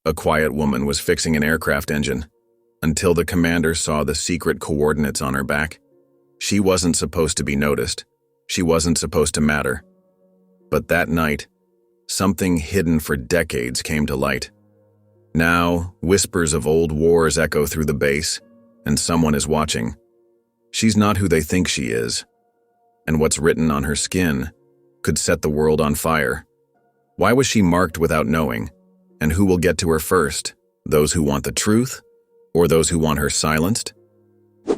A quiet woman was fixing an aircraft engine, until the commander saw the secret coordinates on her back. She wasn't supposed to be noticed. She wasn't supposed to matter. But that night, something hidden for decades came to light. Now, whispers of old wars echo through the base, and someone is watching. She's not who they think she is, and what's written on her skin could set the world on fire. Why was she marked without knowing? And who will get to her first? Those who want the truth, or those who want her silenced?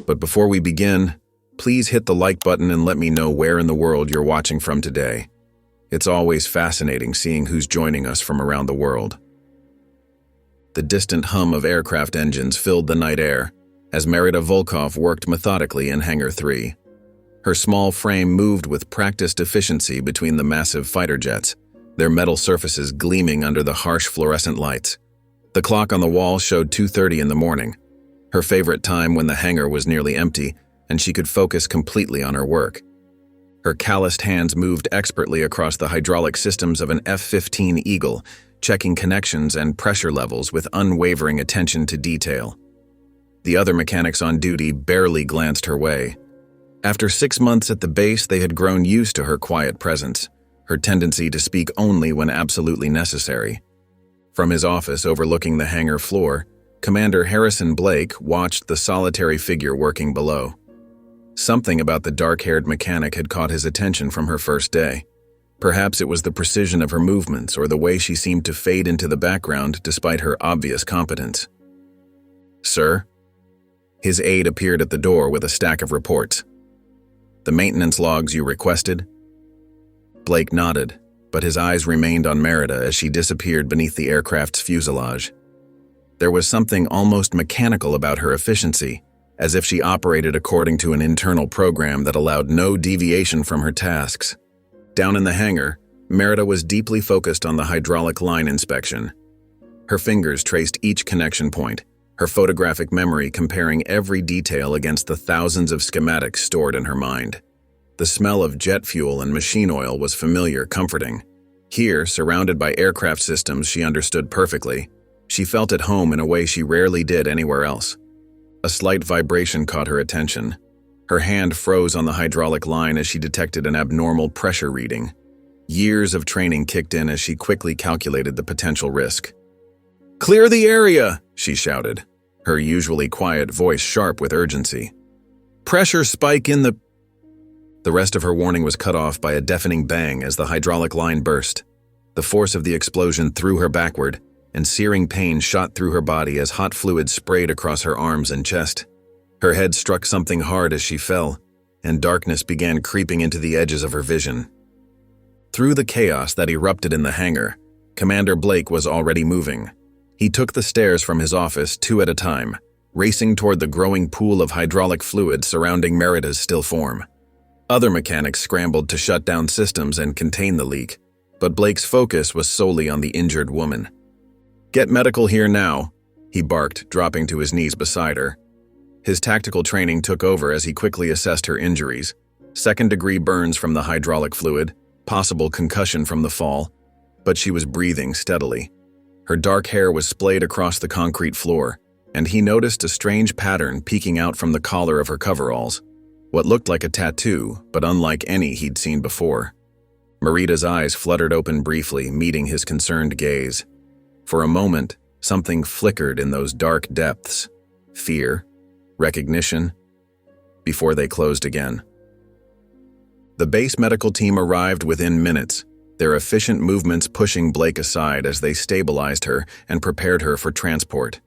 But before we begin, please hit the like button and let me know where in the world you're watching from today. It's always fascinating seeing who's joining us from around the world. The distant hum of aircraft engines filled the night air as Merida Volkov worked methodically in Hangar 3. Her small frame moved with practiced efficiency between the massive fighter jets, their metal surfaces gleaming under the harsh fluorescent lights. The clock on the wall showed 2:30 in the morning, her favorite time when the hangar was nearly empty and she could focus completely on her work. Her calloused hands moved expertly across the hydraulic systems of an F-15 Eagle, checking connections and pressure levels with unwavering attention to detail. The other mechanics on duty barely glanced her way. After 6 months at the base, they had grown used to her quiet presence, her tendency to speak only when absolutely necessary. From his office overlooking the hangar floor, Commander Harrison Blake watched the solitary figure working below. Something about the dark-haired mechanic had caught his attention from her first day. Perhaps it was the precision of her movements or the way she seemed to fade into the background despite her obvious competence. "Sir?" His aide appeared at the door with a stack of reports. "The maintenance logs you requested?" Blake nodded, but his eyes remained on Merida as she disappeared beneath the aircraft's fuselage. There was something almost mechanical about her efficiency, as if she operated according to an internal program that allowed no deviation from her tasks. Down in the hangar, Merida was deeply focused on the hydraulic line inspection. Her fingers traced each connection point, her photographic memory comparing every detail against the thousands of schematics stored in her mind. The smell of jet fuel and machine oil was familiar, comforting. Here, surrounded by aircraft systems she understood perfectly, she felt at home in a way she rarely did anywhere else. A slight vibration caught her attention. Her hand froze on the hydraulic line as she detected an abnormal pressure reading. Years of training kicked in as she quickly calculated the potential risk. "Clear the area!" she shouted, her usually quiet voice sharp with urgency. "Pressure spike in the—" The rest of her warning was cut off by a deafening bang as the hydraulic line burst. The force of the explosion threw her backward, and searing pain shot through her body as hot fluid sprayed across her arms and chest. Her head struck something hard as she fell, and darkness began creeping into the edges of her vision. Through the chaos that erupted in the hangar, Commander Blake was already moving. He took the stairs from his office 2 at a time, racing toward the growing pool of hydraulic fluid surrounding Merida's still form. Other mechanics scrambled to shut down systems and contain the leak, but Blake's focus was solely on the injured woman. "Get medical here now," he barked, dropping to his knees beside her. His tactical training took over as he quickly assessed her injuries. Second-degree burns from the hydraulic fluid, possible concussion from the fall, but she was breathing steadily. Her dark hair was splayed across the concrete floor, and he noticed a strange pattern peeking out from the collar of her coveralls. What looked like a tattoo, but unlike any he'd seen before. Merida's eyes fluttered open briefly, meeting his concerned gaze. For a moment, something flickered in those dark depths. Fear, recognition, before they closed again. The base medical team arrived within minutes, their efficient movements pushing Blake aside as they stabilized her and prepared her for transport.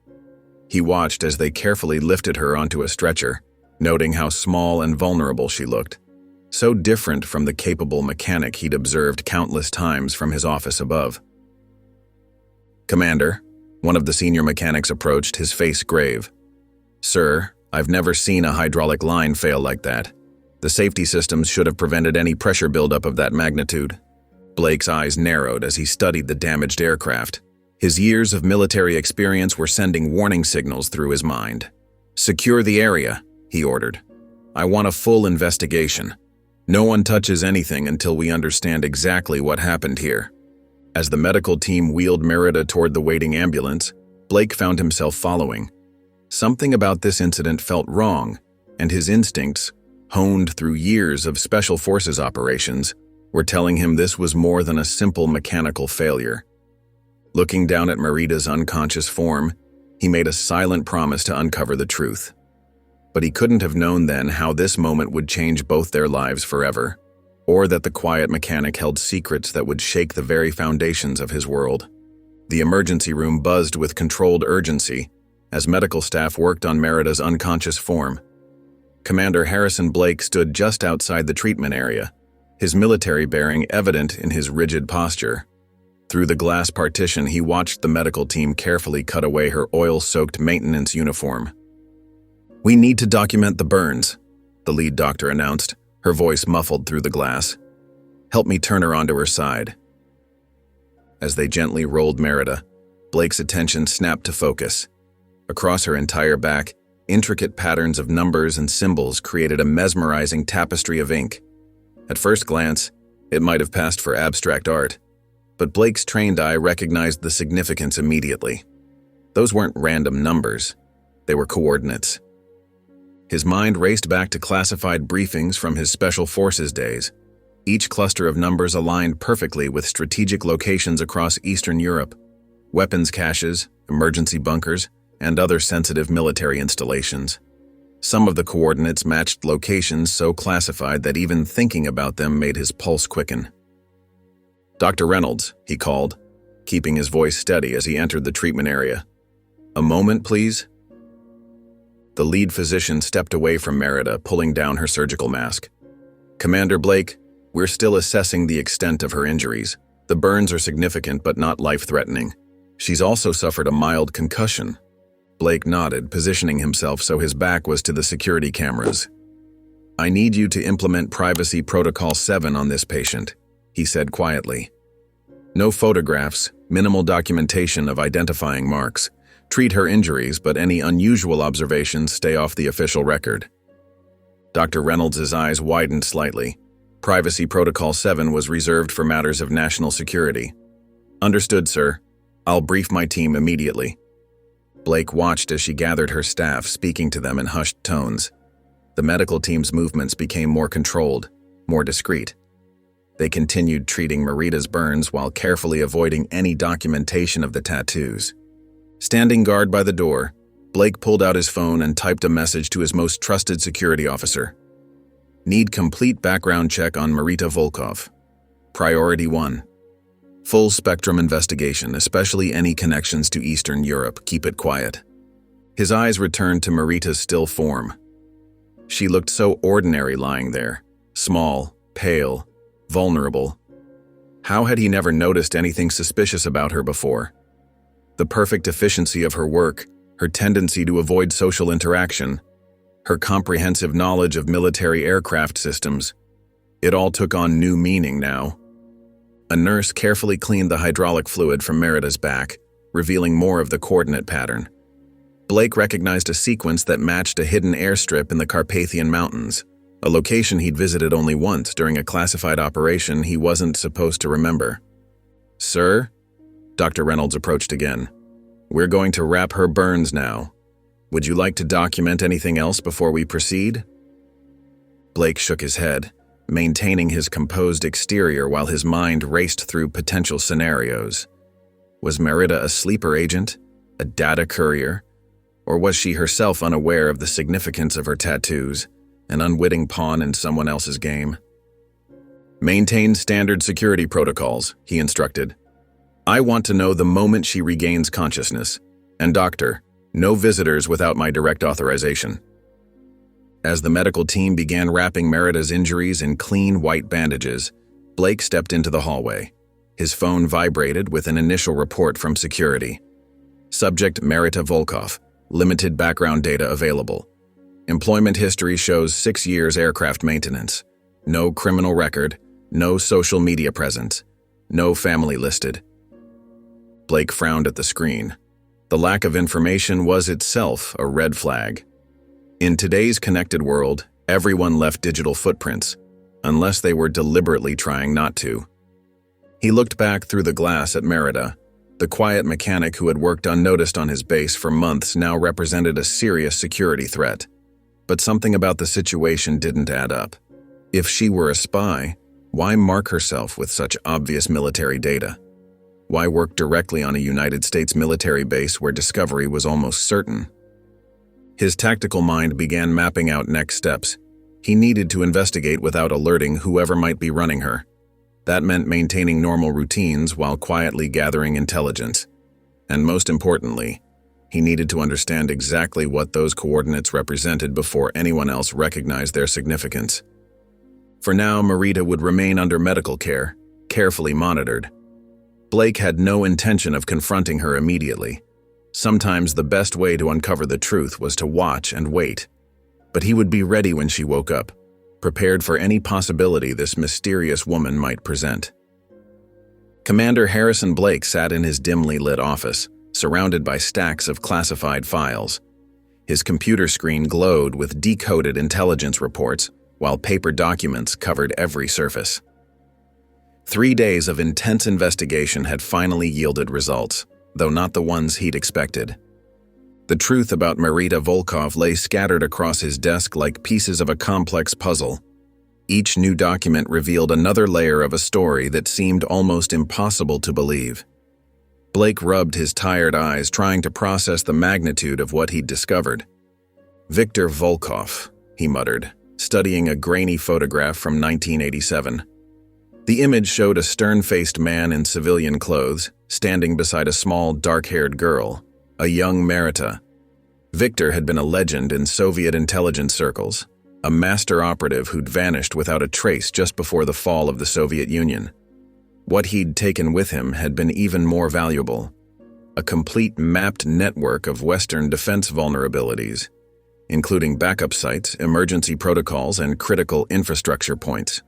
He watched as they carefully lifted her onto a stretcher, noting how small and vulnerable she looked, so different from the capable mechanic he'd observed countless times from his office above. "Commander," one of the senior mechanics approached, his face grave. "Sir, I've never seen a hydraulic line fail like that. The safety systems should have prevented any pressure buildup of that magnitude." Blake's eyes narrowed as he studied the damaged aircraft. His years of military experience were sending warning signals through his mind. "Secure the area," he ordered. "I want a full investigation. No one touches anything until we understand exactly what happened here." As the medical team wheeled Merida toward the waiting ambulance, Blake found himself following. Something about this incident felt wrong, and his instincts, honed through years of special forces operations, were telling him this was more than a simple mechanical failure. Looking down at Merida's unconscious form, he made a silent promise to uncover the truth. But he couldn't have known then how this moment would change both their lives forever, or that the quiet mechanic held secrets that would shake the very foundations of his world. The emergency room buzzed with controlled urgency as medical staff worked on Merida's unconscious form. Commander Harrison Blake stood just outside the treatment area, his military bearing evident in his rigid posture. Through the glass partition, he watched the medical team carefully cut away her oil-soaked maintenance uniform. "We need to document the burns," the lead doctor announced, her voice muffled through the glass. "Help me turn her onto her side." As they gently rolled Merida, Blake's attention snapped to focus. Across her entire back, intricate patterns of numbers and symbols created a mesmerizing tapestry of ink. At first glance, it might have passed for abstract art, but Blake's trained eye recognized the significance immediately. Those weren't random numbers, they were coordinates. His mind raced back to classified briefings from his Special Forces days. Each cluster of numbers aligned perfectly with strategic locations across Eastern Europe, weapons caches, emergency bunkers, and other sensitive military installations. Some of the coordinates matched locations so classified that even thinking about them made his pulse quicken. "Dr. Reynolds," he called, keeping his voice steady as he entered the treatment area. "A moment, please." The lead physician stepped away from Merida, pulling down her surgical mask. "Commander Blake, we're still assessing the extent of her injuries. The burns are significant but not life-threatening. She's also suffered a mild concussion." Blake nodded, positioning himself so his back was to the security cameras. "I need you to implement Privacy Protocol 7 on this patient," he said quietly. "No photographs, minimal documentation of identifying marks. Treat her injuries, but any unusual observations stay off the official record." Dr. Reynolds' eyes widened slightly. Privacy Protocol 7 was reserved for matters of national security. "Understood, sir. I'll brief my team immediately." Blake watched as she gathered her staff, speaking to them in hushed tones. The medical team's movements became more controlled, more discreet. They continued treating Merida's burns while carefully avoiding any documentation of the tattoos. Standing guard by the door, Blake pulled out his phone and typed a message to his most trusted security officer. "Need complete background check on Marita Volkov. Priority 1. Full spectrum investigation, especially any connections to Eastern Europe. Keep it quiet." His eyes returned to Marita's still form. She looked so ordinary lying there, small, pale, vulnerable. How had he never noticed anything suspicious about her before? The perfect efficiency of her work, her tendency to avoid social interaction, her comprehensive knowledge of military aircraft systems. It all took on new meaning now. A nurse carefully cleaned the hydraulic fluid from Merida's back, revealing more of the coordinate pattern. Blake recognized a sequence that matched a hidden airstrip in the Carpathian Mountains, a location he'd visited only once during a classified operation he wasn't supposed to remember. "Sir?" Dr. Reynolds approached again. "We're going to wrap her burns now. Would you like to document anything else before we proceed?" Blake shook his head, maintaining his composed exterior while his mind raced through potential scenarios. Was Merida a sleeper agent, a data courier, or was she herself unaware of the significance of her tattoos, an unwitting pawn in someone else's game? "Maintain standard security protocols," he instructed. "I want to know the moment she regains consciousness. And doctor, no visitors without my direct authorization." As the medical team began wrapping Merida's injuries in clean white bandages, Blake stepped into the hallway. His phone vibrated with an initial report from security. Subject Marita Volkov, limited background data available. Employment history shows 6 years aircraft maintenance. No criminal record, no social media presence, no family listed. Blake frowned at the screen. The lack of information was itself a red flag. In today's connected world, everyone left digital footprints, unless they were deliberately trying not to. He looked back through the glass at Merida. The quiet mechanic who had worked unnoticed on his base for months now represented a serious security threat. But something about the situation didn't add up. If she were a spy, why mark herself with such obvious military data? Why work directly on a United States military base where discovery was almost certain? His tactical mind began mapping out next steps. He needed to investigate without alerting whoever might be running her. That meant maintaining normal routines while quietly gathering intelligence. And most importantly, he needed to understand exactly what those coordinates represented before anyone else recognized their significance. For now, Merida would remain under medical care, carefully monitored. Blake had no intention of confronting her immediately. Sometimes the best way to uncover the truth was to watch and wait. But he would be ready when she woke up, prepared for any possibility this mysterious woman might present. Commander Harrison Blake sat in his dimly lit office, surrounded by stacks of classified files. His computer screen glowed with decoded intelligence reports, while paper documents covered every surface. 3 days of intense investigation had finally yielded results, though not the ones he'd expected. The truth about Merida Volkov lay scattered across his desk like pieces of a complex puzzle. Each new document revealed another layer of a story that seemed almost impossible to believe. Blake rubbed his tired eyes, trying to process the magnitude of what he'd discovered. Viktor Volkov, he muttered, studying a grainy photograph from 1987. The image showed a stern-faced man in civilian clothes, standing beside a small, dark-haired girl, a young Merida. Viktor had been a legend in Soviet intelligence circles, a master operative who'd vanished without a trace just before the fall of the Soviet Union. What he'd taken with him had been even more valuable: a complete mapped network of Western defense vulnerabilities, including backup sites, emergency protocols, and critical infrastructure points.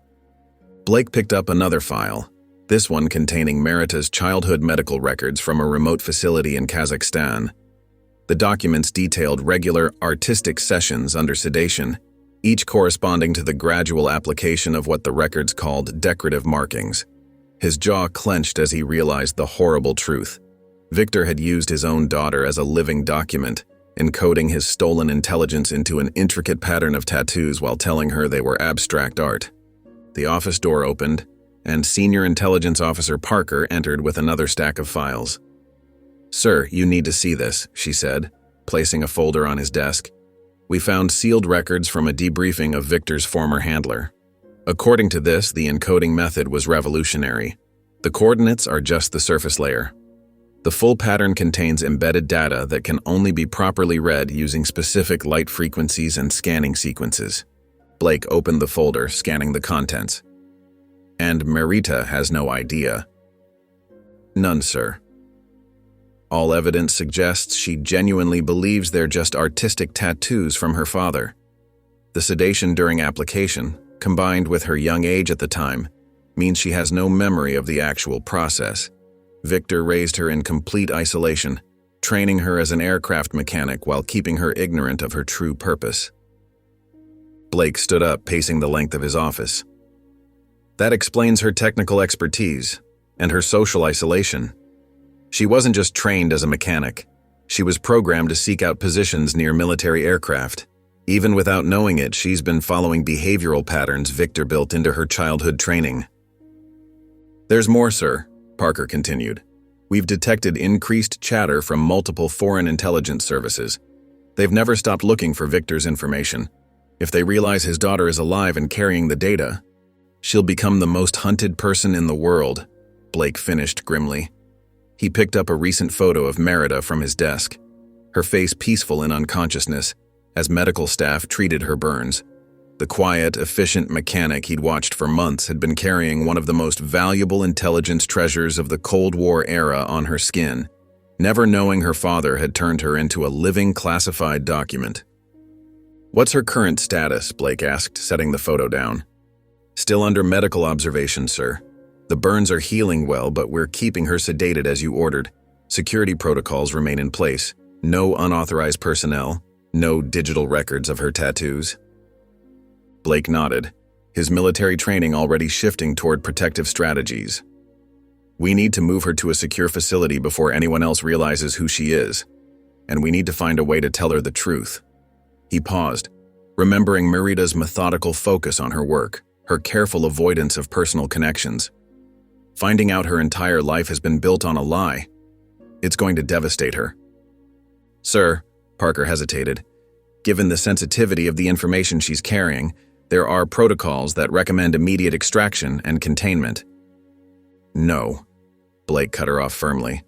Blake picked up another file, this one containing Merida's childhood medical records from a remote facility in Kazakhstan. The documents detailed regular artistic sessions under sedation, each corresponding to the gradual application of what the records called decorative markings. His jaw clenched as he realized the horrible truth. Viktor had used his own daughter as a living document, encoding his stolen intelligence into an intricate pattern of tattoos while telling her they were abstract art. The office door opened, and Senior Intelligence Officer Parker entered with another stack of files. "Sir, you need to see this," she said, placing a folder on his desk. "We found sealed records from a debriefing of Viktor's former handler. According to this, the encoding method was revolutionary. The coordinates are just the surface layer. The full pattern contains embedded data that can only be properly read using specific light frequencies and scanning sequences." Blake opened the folder, scanning the contents. "And Merida has no idea?" "None, sir. All evidence suggests she genuinely believes they're just artistic tattoos from her father. The sedation during application, combined with her young age at the time, means she has no memory of the actual process. Viktor raised her in complete isolation, training her as an aircraft mechanic while keeping her ignorant of her true purpose." Blake stood up, pacing the length of his office. "That explains her technical expertise and her social isolation. She wasn't just trained as a mechanic. She was programmed to seek out positions near military aircraft. Even without knowing it, she's been following behavioral patterns Viktor built into her childhood training." "There's more, sir," Parker continued. "We've detected increased chatter from multiple foreign intelligence services. They've never stopped looking for Viktor's information. If they realize his daughter is alive and carrying the data, she'll become the most hunted person in the world," Blake finished grimly. He picked up a recent photo of Merida from his desk, her face peaceful in unconsciousness, as medical staff treated her burns. The quiet, efficient mechanic he'd watched for months had been carrying one of the most valuable intelligence treasures of the Cold War era on her skin, never knowing her father had turned her into a living classified document. "What's her current status?" Blake asked, setting the photo down. "Still under medical observation, sir. The burns are healing well, but we're keeping her sedated as you ordered. Security protocols remain in place. No unauthorized personnel, no digital records of her tattoos." Blake nodded, his military training already shifting toward protective strategies. We need to move her to a secure facility before anyone else realizes who she is, and we need to find a way to tell her the truth." He paused, remembering Merida's methodical focus on her work, her careful avoidance of personal connections. Finding out her entire life has been built on a lie, it's going to devastate her. "Sir," Parker hesitated, "given the sensitivity of the information she's carrying, there are protocols that recommend immediate extraction and containment." "No," Blake cut her off firmly.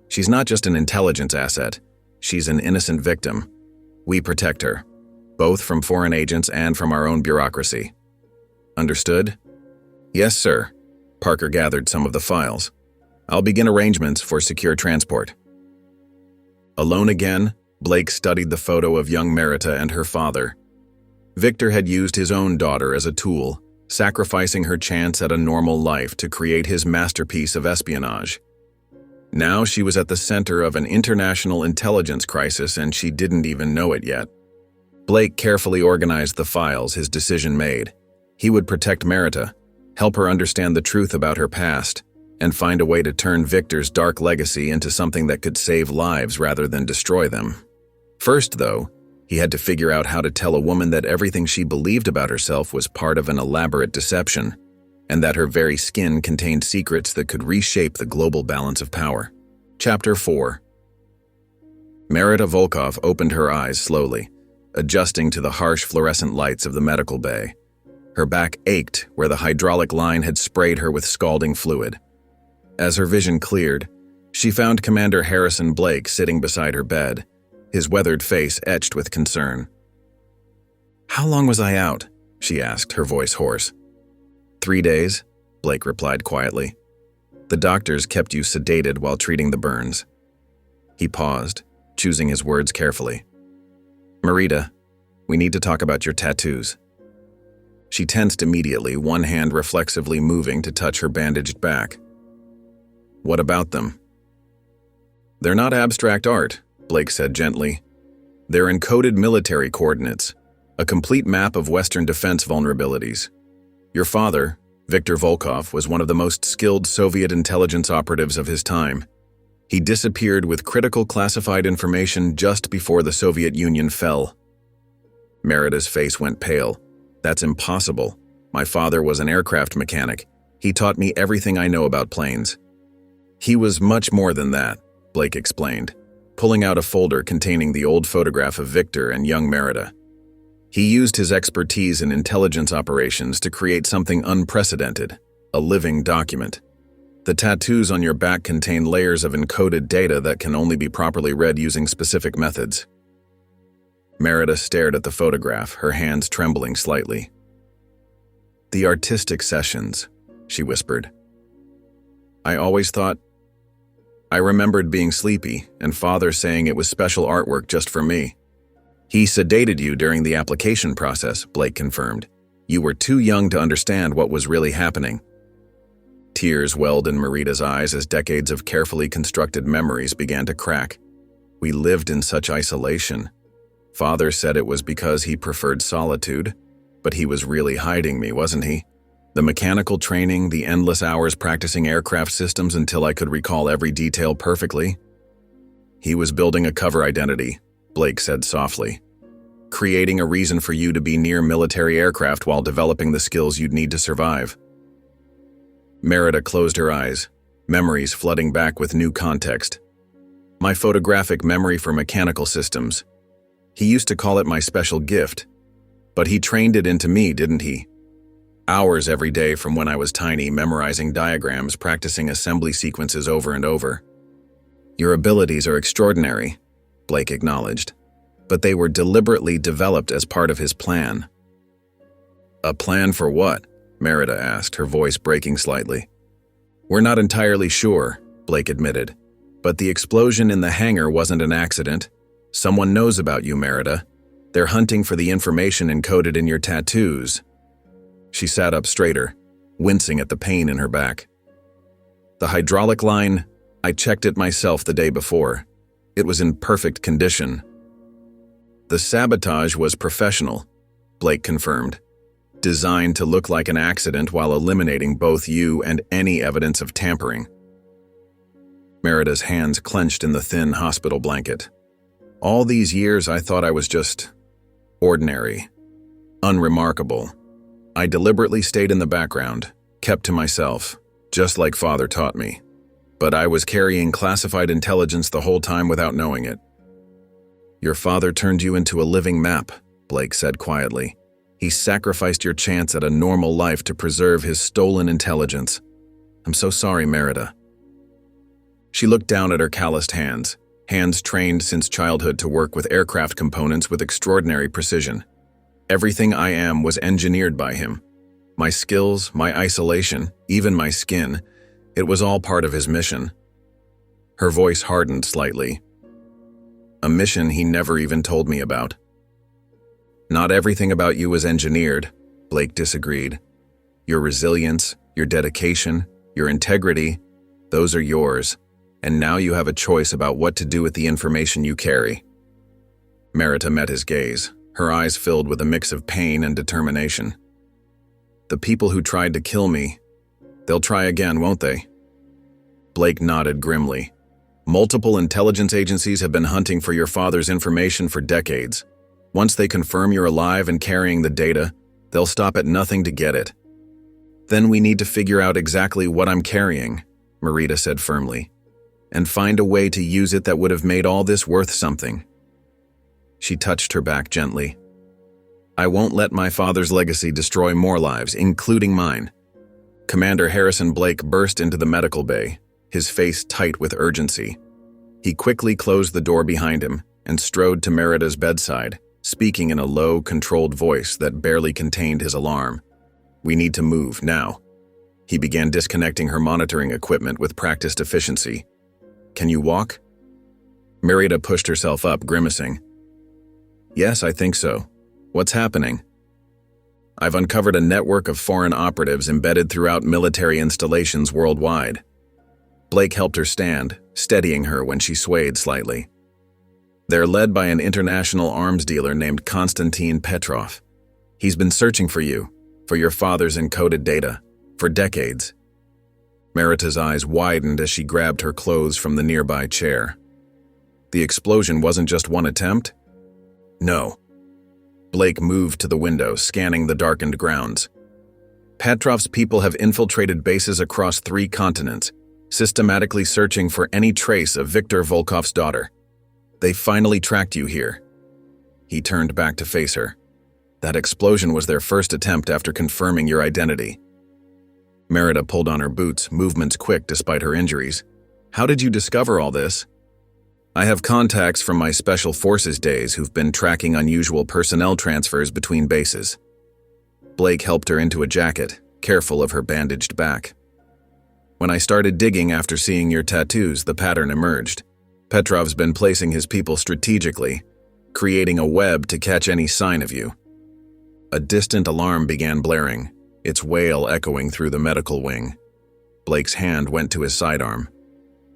"She's not just an intelligence asset. She's an innocent victim. We protect her, both from foreign agents and from our own bureaucracy." "Understood?" "Yes, sir." Parker gathered some of the files. "I'll begin arrangements for secure transport." Alone again, Blake studied the photo of young Merida and her father. Victor had used his own daughter as a tool, sacrificing her chance at a normal life to create his masterpiece of espionage. Now she was at the center of an international intelligence crisis, and she didn't even know it yet. Blake carefully organized the files, his decision made. He would protect Merida, help her understand the truth about her past, and find a way to turn Victor's dark legacy into something that could save lives rather than destroy them. First, though, he had to figure out how to tell a woman that everything she believed about herself was part of an elaborate deception, and that her very skin contained secrets that could reshape the global balance of power. Chapter 4. Merida Volkov opened her eyes slowly, adjusting to the harsh fluorescent lights of the medical bay. Her back ached where the hydraulic line had sprayed her with scalding fluid. As her vision cleared, she found Commander Harrison Blake sitting beside her bed, his weathered face etched with concern. "How long was I out?" she asked, her voice hoarse. 3 days, Blake replied quietly. "The doctors kept you sedated while treating the burns." He paused, choosing his words carefully. "Merida, we need to talk about your tattoos." She tensed immediately, one hand reflexively moving to touch her bandaged back. "What about them?" "They're not abstract art," Blake said gently. "They're encoded military coordinates, a complete map of Western defense vulnerabilities. Your father, Viktor Volkov, was one of the most skilled Soviet intelligence operatives of his time. He disappeared with critical classified information just before the Soviet Union fell." Merida's face went pale. "That's impossible. My father was an aircraft mechanic. He taught me everything I know about planes." "He was much more than that," Blake explained, pulling out a folder containing the old photograph of Victor and young Merida. "He used his expertise in intelligence operations to create something unprecedented, a living document. The tattoos on your back contain layers of encoded data that can only be properly read using specific methods." Merida stared at the photograph, her hands trembling slightly. "The artistic sessions," she whispered. "I always thought... I remembered being sleepy and Father saying it was special artwork just for me." "He sedated you during the application process," Blake confirmed. "You were too young to understand what was really happening." Tears welled in Merida's eyes as decades of carefully constructed memories began to crack. "We lived in such isolation. Father said it was because he preferred solitude, but he was really hiding me, wasn't he? The mechanical training, the endless hours practicing aircraft systems until I could recall every detail perfectly. He was building a cover identity," Blake said softly, "creating a reason for you to be near military aircraft while developing the skills you'd need to survive." Merida closed her eyes, memories flooding back with new context. "My photographic memory for mechanical systems. He used to call it my special gift, but he trained it into me, didn't he? Hours every day from when I was tiny, memorizing diagrams, practicing assembly sequences over and over." "Your abilities are extraordinary," Blake acknowledged, "but they were deliberately developed as part of his plan." "A plan for what?" Merida asked, her voice breaking slightly. "We're not entirely sure," Blake admitted, "but the explosion in the hangar wasn't an accident. Someone knows about you, Merida. They're hunting for the information encoded in your tattoos." She sat up straighter, wincing at the pain in her back. "The hydraulic line, I checked it myself the day before. It was in perfect condition." "The sabotage was professional," Blake confirmed, "designed to look like an accident while eliminating both you and any evidence of tampering." Merida's hands clenched in the thin hospital blanket. All these years I thought I was just ordinary, unremarkable. I deliberately stayed in the background, kept to myself, just like Father taught me. But I was carrying classified intelligence the whole time without knowing it. Your father turned you into a living map, Blake said quietly. He sacrificed your chance at a normal life to preserve his stolen intelligence. I'm so sorry, Merida. She looked down at her calloused hands trained since childhood to work with aircraft components with extraordinary precision. Everything I am was engineered by him. My skills, my isolation, even my skin, it was all part of his mission. Her voice hardened slightly. A mission he never even told me about. Not everything about you was engineered, Blake disagreed. Your resilience, your dedication, your integrity, those are yours, and now you have a choice about what to do with the information you carry. Merida met his gaze, her eyes filled with a mix of pain and determination. The people who tried to kill me, they'll try again, won't they? Blake nodded grimly. Multiple intelligence agencies have been hunting for your father's information for decades. Once they confirm you're alive and carrying the data, they'll stop at nothing to get it. Then we need to figure out exactly what I'm carrying, Merida said firmly, and find a way to use it that would have made all this worth something. She touched her back gently. I won't let my father's legacy destroy more lives, including mine. Commander Harrison Blake burst into the medical bay, his face tight with urgency. He quickly closed the door behind him and strode to Merida's bedside, speaking in a low, controlled voice that barely contained his alarm. We need to move, now. He began disconnecting her monitoring equipment with practiced efficiency. Can you walk? Merida pushed herself up, grimacing. Yes, I think so. What's happening? I've uncovered a network of foreign operatives embedded throughout military installations worldwide. Blake helped her stand, steadying her when she swayed slightly. They're led by an international arms dealer named Konstantin Petrov. He's been searching for you, for your father's encoded data, for decades. Merida's eyes widened as she grabbed her clothes from the nearby chair. The explosion wasn't just one attempt? No. Blake moved to the window, scanning the darkened grounds. Petrov's people have infiltrated bases across 3 continents, systematically searching for any trace of Viktor Volkov's daughter. They finally tracked you here. He turned back to face her. That explosion was their first attempt after confirming your identity. Merida pulled on her boots, movements quick despite her injuries. How did you discover all this? I have contacts from my Special Forces days who've been tracking unusual personnel transfers between bases. Blake helped her into a jacket, careful of her bandaged back. When I started digging after seeing your tattoos, the pattern emerged. Petrov's been placing his people strategically, creating a web to catch any sign of you. A distant alarm began blaring, its wail echoing through the medical wing. Blake's hand went to his sidearm.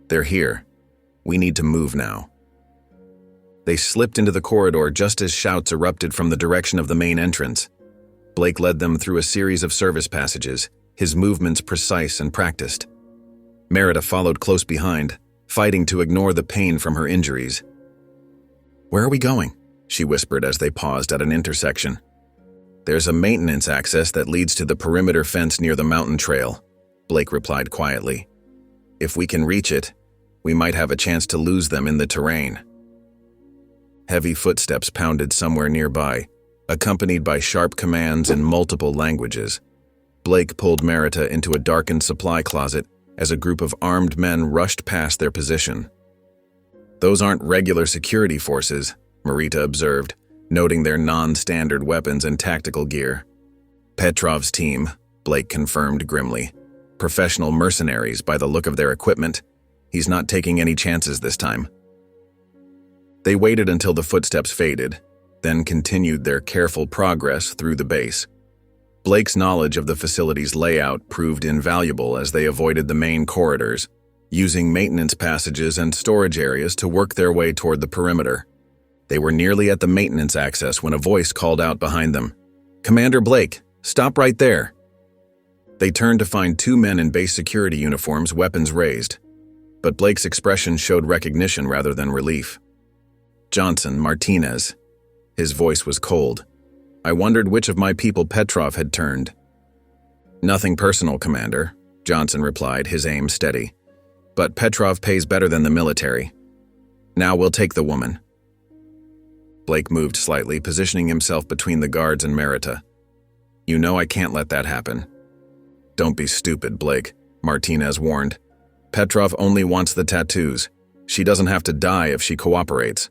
They're here. We need to move now. They slipped into the corridor just as shouts erupted from the direction of the main entrance. Blake led them through a series of service passages, his movements precise and practiced. Merida followed close behind, fighting to ignore the pain from her injuries. Where are we going? She whispered as they paused at an intersection. There's a maintenance access that leads to the perimeter fence near the mountain trail, Blake replied quietly. If we can reach it, we might have a chance to lose them in the terrain. Heavy footsteps pounded somewhere nearby, accompanied by sharp commands in multiple languages. Blake pulled Merida into a darkened supply closet as a group of armed men rushed past their position. Those aren't regular security forces, Merida observed, noting their non-standard weapons and tactical gear. Petrov's team, Blake confirmed grimly. Professional mercenaries by the look of their equipment. He's not taking any chances this time. They waited until the footsteps faded, then continued their careful progress through the base. Blake's knowledge of the facility's layout proved invaluable as they avoided the main corridors, using maintenance passages and storage areas to work their way toward the perimeter. They were nearly at the maintenance access when a voice called out behind them. Commander Blake, stop right there. They turned to find 2 men in base security uniforms, weapons raised. but Blake's expression showed recognition rather than relief. "Johnson, Martinez." His voice was cold. "I wondered which of my people Petrov had turned." "Nothing personal, Commander," Johnson replied, his aim steady. "But Petrov pays better than the military. Now we'll take the woman." Blake moved slightly, positioning himself between the guards and Merita. "You know I can't let that happen." "Don't be stupid, Blake," Martinez warned. "Petrov only wants the tattoos. She doesn't have to die if she cooperates."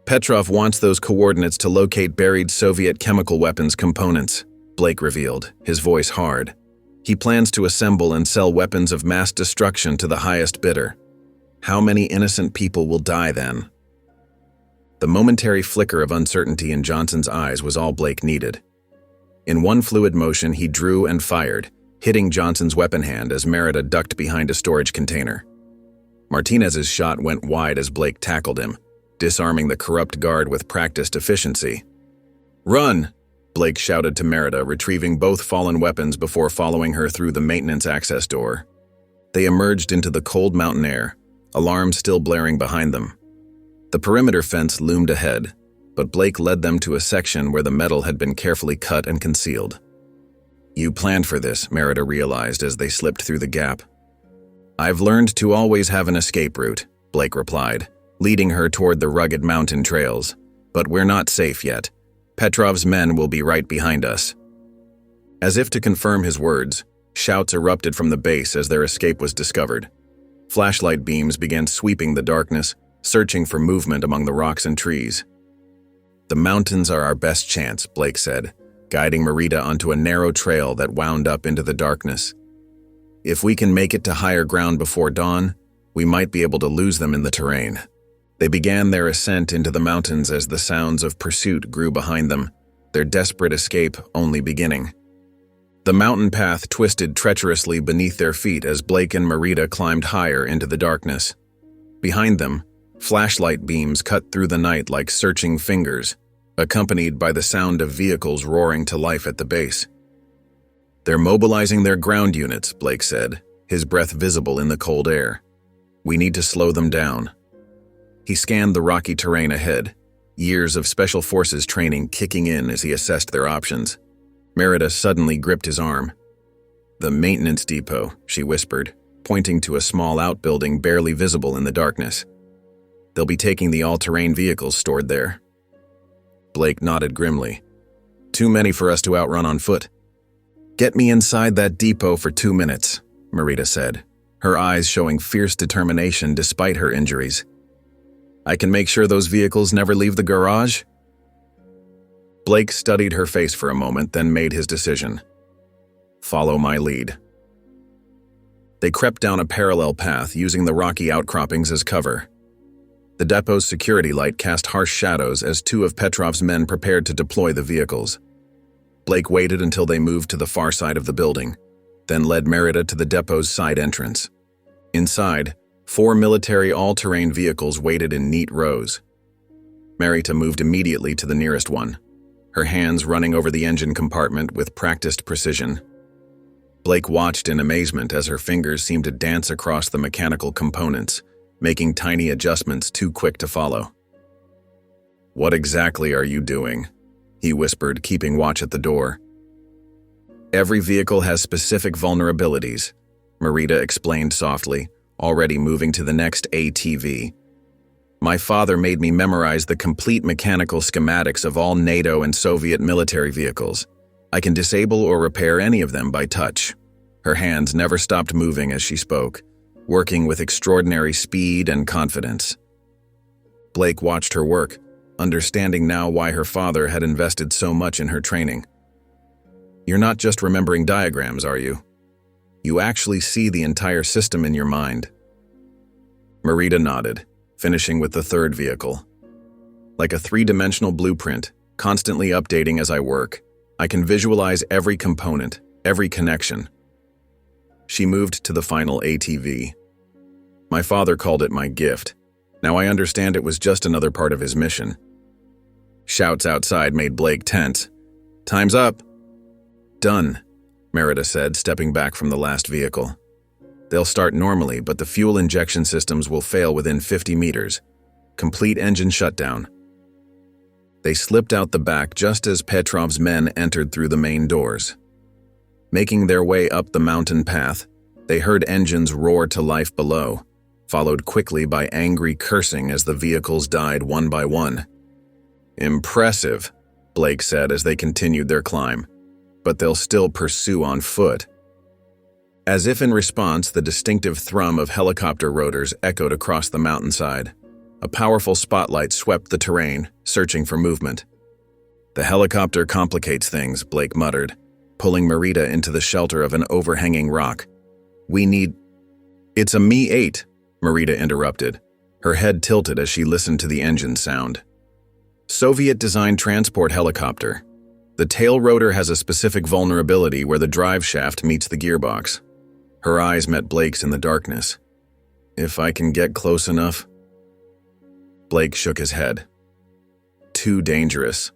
"Petrov wants those coordinates to locate buried Soviet chemical weapons components," Blake revealed, his voice hard. "He plans to assemble and sell weapons of mass destruction to the highest bidder. How many innocent people will die then?" The momentary flicker of uncertainty in Johnson's eyes was all Blake needed. In one fluid motion, he drew and fired, hitting Johnson's weapon hand as Merita ducked behind a storage container. Martinez's shot went wide as Blake tackled him, disarming the corrupt guard with practiced efficiency. "Run!" Blake shouted to Merita, retrieving both fallen weapons before following her through the maintenance access door. They emerged into the cold mountain air, alarms still blaring behind them. The perimeter fence loomed ahead, but Blake led them to a section where the metal had been carefully cut and concealed. "You planned for this," Merita realized as they slipped through the gap. "I've learned to always have an escape route," Blake replied, leading her toward the rugged mountain trails. "But we're not safe yet. Petrov's men will be right behind us." As if to confirm his words, shouts erupted from the base as their escape was discovered. Flashlight beams began sweeping the darkness, searching for movement among the rocks and trees. "The mountains are our best chance," Blake said, guiding Merita onto a narrow trail that wound up into the darkness. "If we can make it to higher ground before dawn, we might be able to lose them in the terrain." They began their ascent into the mountains as the sounds of pursuit grew behind them, their desperate escape only beginning. The mountain path twisted treacherously beneath their feet as Blake and Merita climbed higher into the darkness. Behind them, flashlight beams cut through the night like searching fingers, accompanied by the sound of vehicles roaring to life at the base. "They're mobilizing their ground units," Blake said, his breath visible in the cold air. "We need to slow them down." He scanned the rocky terrain ahead, years of Special Forces training kicking in as he assessed their options. Merita suddenly gripped his arm. "The maintenance depot," she whispered, pointing to a small outbuilding barely visible in the darkness. "They'll be taking the all-terrain vehicles stored there." Blake nodded grimly. "Too many for us to outrun on foot." "Get me inside that depot for 2 minutes," Merita said, her eyes showing fierce determination despite her injuries. "I can make sure those vehicles never leave the garage." Blake studied her face for a moment, then made his decision. "Follow my lead." They crept down a parallel path, using the rocky outcroppings as cover. The depot's security light cast harsh shadows as 2 of Petrov's men prepared to deploy the vehicles. Blake waited until they moved to the far side of the building, then led Merita to the depot's side entrance. Inside, 4 military all-terrain vehicles waited in neat rows. Merita moved immediately to the nearest one, her hands running over the engine compartment with practiced precision. Blake watched in amazement as her fingers seemed to dance across the mechanical components, making tiny adjustments too quick to follow. "What exactly are you doing?" he whispered, keeping watch at the door. "Every vehicle has specific vulnerabilities," Merita explained softly, already moving to the next ATV. "My father made me memorize the complete mechanical schematics of all NATO and Soviet military vehicles. I can disable or repair any of them by touch." Her hands never stopped moving as she spoke, working with extraordinary speed and confidence. Blake watched her work, understanding now why her father had invested so much in her training. "You're not just remembering diagrams, are you? You actually see the entire system in your mind." Merita nodded, finishing with the 3rd vehicle. "Like a 3-dimensional blueprint, constantly updating as I work, I can visualize every component, every connection." She moved to the final ATV. "My father called it my gift. Now I understand it was just another part of his mission." Shouts outside made Blake tense. "Time's up." "Done," Merita said, stepping back from the last vehicle. They'll start normally, but the fuel injection systems will fail within 50 meters. Complete engine shutdown. They slipped out the back just as Petrov's men entered through the main doors. Making their way up the mountain path, they heard engines roar to life below, followed quickly by angry cursing as the vehicles died one by one. "Impressive," Blake said as they continued their climb, "but they'll still pursue on foot." As if in response, the distinctive thrum of helicopter rotors echoed across the mountainside. A powerful spotlight swept the terrain, searching for movement. "The helicopter complicates things," Blake muttered, pulling Marita into the shelter of an overhanging rock. "We need—" "It's a Mi-8, Marita interrupted, her head tilted as she listened to the engine sound. "Soviet-designed transport helicopter. The tail rotor has a specific vulnerability where the drive shaft meets the gearbox." Her eyes met Blake's in the darkness. "If I can get close enough?" Blake shook his head. "Too dangerous.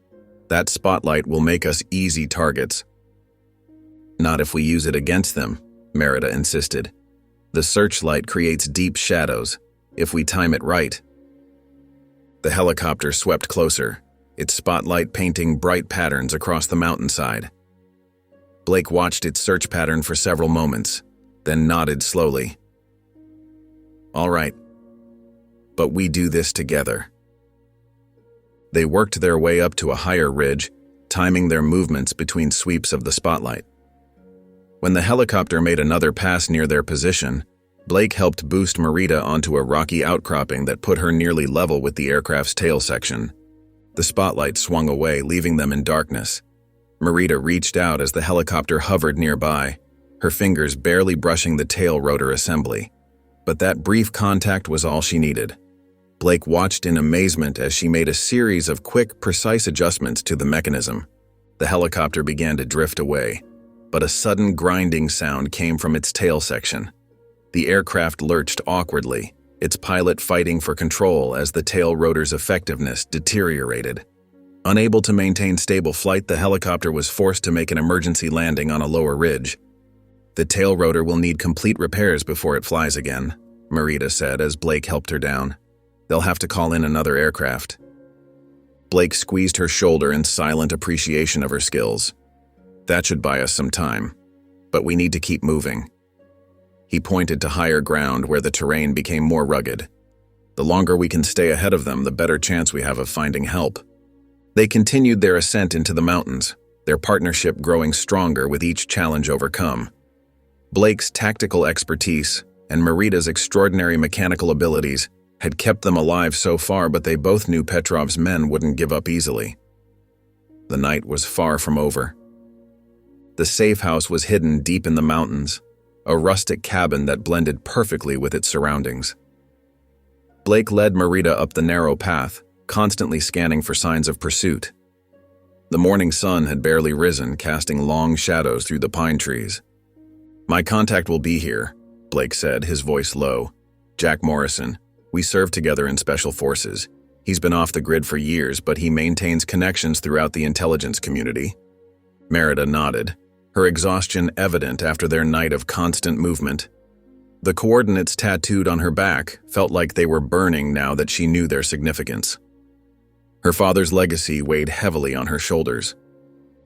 That spotlight will make us easy targets." "Not if we use it against them," Merida insisted. "The searchlight creates deep shadows, if we time it right." The helicopter swept closer, its spotlight painting bright patterns across the mountainside. Blake watched its search pattern for several moments, then nodded slowly. "All right. But we do this together." They worked their way up to a higher ridge, timing their movements between sweeps of the spotlight. When the helicopter made another pass near their position, Blake helped boost Marita onto a rocky outcropping that put her nearly level with the aircraft's tail section. The spotlight swung away, leaving them in darkness. Marita reached out as the helicopter hovered nearby, her fingers barely brushing the tail rotor assembly. But that brief contact was all she needed. Blake watched in amazement as she made a series of quick, precise adjustments to the mechanism. The helicopter began to drift away, but a sudden grinding sound came from its tail section. The aircraft lurched awkwardly, its pilot fighting for control as the tail rotor's effectiveness deteriorated. Unable to maintain stable flight, the helicopter was forced to make an emergency landing on a lower ridge. "The tail rotor will need complete repairs before it flies again," Marita said as Blake helped her down. "They'll have to call in another aircraft." Blake squeezed her shoulder in silent appreciation of her skills. "That should buy us some time, but we need to keep moving." He pointed to higher ground where the terrain became more rugged. "The longer we can stay ahead of them, the better chance we have of finding help." They continued their ascent into the mountains, their partnership growing stronger with each challenge overcome. Blake's tactical expertise and Marita's extraordinary mechanical abilities had kept them alive so far, but they both knew Petrov's men wouldn't give up easily. The night was far from over. The safe house was hidden deep in the mountains, a rustic cabin that blended perfectly with its surroundings. Blake led Marita up the narrow path, constantly scanning for signs of pursuit. The morning sun had barely risen, casting long shadows through the pine trees. "My contact will be here," Blake said, his voice low. "Jack Morrison. We served together in Special Forces. He's been off the grid for years, but he maintains connections throughout the intelligence community." Merida nodded, her exhaustion evident after their night of constant movement. The coordinates tattooed on her back felt like they were burning now that she knew their significance. Her father's legacy weighed heavily on her shoulders.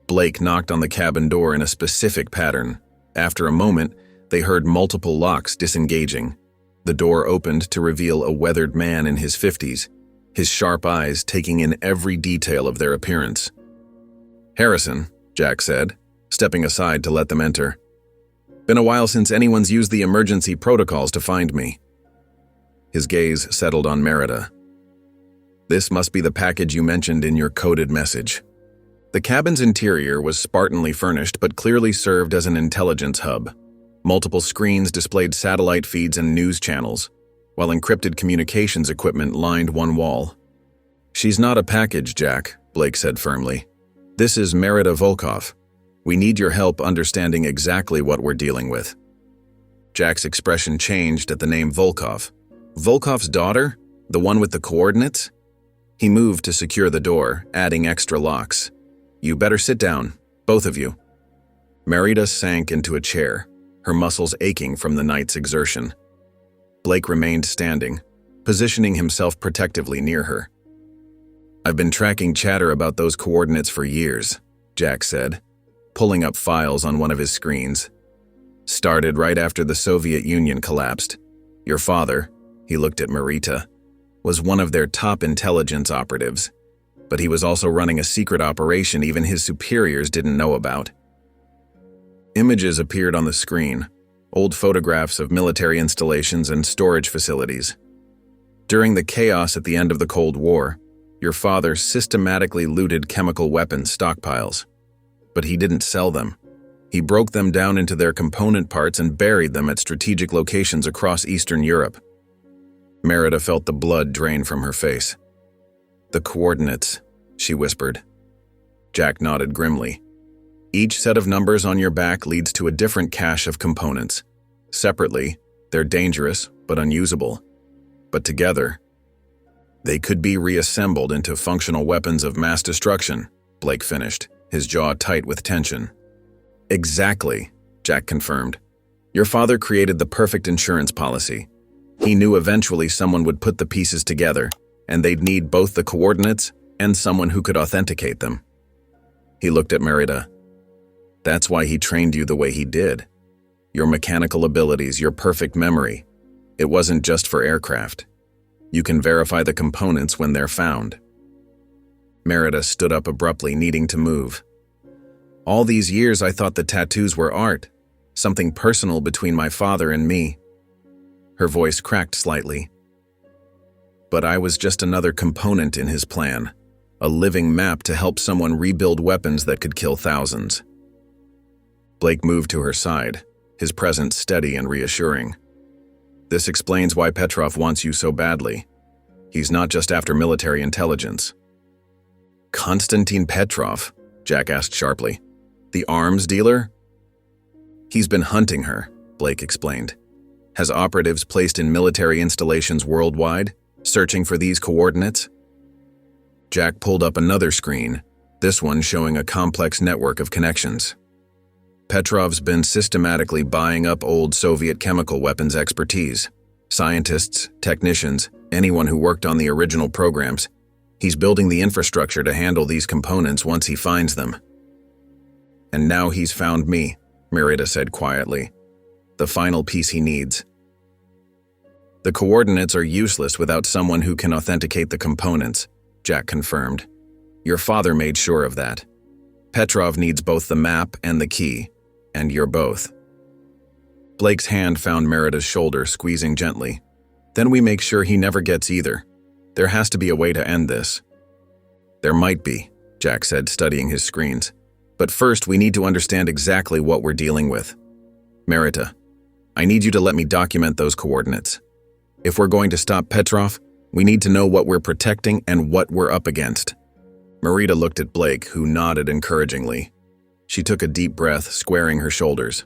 Blake knocked on the cabin door in a specific pattern. After a moment, they heard multiple locks disengaging. The door opened to reveal a weathered man in his 50s, his sharp eyes taking in every detail of their appearance. "Harrison," Jack said, stepping aside to let them enter. "Been a while since anyone's used the emergency protocols to find me." His gaze settled on Merida. "This must be the package you mentioned in your coded message." The cabin's interior was spartanly furnished but clearly served as an intelligence hub. Multiple screens displayed satellite feeds and news channels, while encrypted communications equipment lined one wall. "She's not a package, Jack," Blake said firmly. "This is Merida Volkov. We need your help understanding exactly what we're dealing with." Jack's expression changed at the name Volkov. "Volkov's daughter? The one with the coordinates?" He moved to secure the door, adding extra locks. "You better sit down, both of you." Merida sank into a chair, her muscles aching from the night's exertion. Blake remained standing, positioning himself protectively near her. "I've been tracking chatter about those coordinates for years," Jack said, pulling up files on one of his screens. "Started right after the Soviet Union collapsed. Your father," he looked at Marita, "was one of their top intelligence operatives, but he was also running a secret operation even his superiors didn't know about." Images appeared on the screen, old photographs of military installations and storage facilities. During the chaos at the end of the Cold War, your father systematically looted chemical weapons stockpiles. But he didn't sell them. He broke them down into their component parts and buried them at strategic locations across Eastern Europe. Merida felt the blood drain from her face. "The coordinates," she whispered. Jack nodded grimly. "Each set of numbers on your back leads to a different cache of components. Separately, they're dangerous but unusable. But together, they could be reassembled into functional weapons of mass destruction," Blake finished, his jaw tight with tension. "Exactly," Jack confirmed. "Your father created the perfect insurance policy. He knew eventually someone would put the pieces together, and they'd need both the coordinates and someone who could authenticate them." He looked at Merida. "That's why he trained you the way he did. Your mechanical abilities, your perfect memory. It wasn't just for aircraft. You can verify the components when they're found." Merida stood up abruptly, needing to move. "All these years I thought the tattoos were art, something personal between my father and me." Her voice cracked slightly. "But I was just another component in his plan, a living map to help someone rebuild weapons that could kill thousands." Blake moved to her side, his presence steady and reassuring. "This explains why Petrov wants you so badly. He's not just after military intelligence." "Konstantin Petrov?" Jack asked sharply. "The arms dealer?" "He's been hunting her," Blake explained. "Has operatives placed in military installations worldwide, searching for these coordinates?" Jack pulled up another screen, this one showing a complex network of connections. "Petrov's been systematically buying up old Soviet chemical weapons expertise. Scientists, technicians, anyone who worked on the original programs. He's building the infrastructure to handle these components once he finds them." "And now he's found me," Merida said quietly. "The final piece he needs." "The coordinates are useless without someone who can authenticate the components," Jack confirmed. "Your father made sure of that. Petrov needs both the map and the key, and you're both." Blake's hand found Merida's shoulder, squeezing gently. "Then we make sure he never gets either. There has to be a way to end this." "There might be," Jack said, studying his screens. "But first, we need to understand exactly what we're dealing with. Merida, I need you to let me document those coordinates. If we're going to stop Petrov, we need to know what we're protecting and what we're up against." Merida looked at Blake, who nodded encouragingly. She took a deep breath, squaring her shoulders.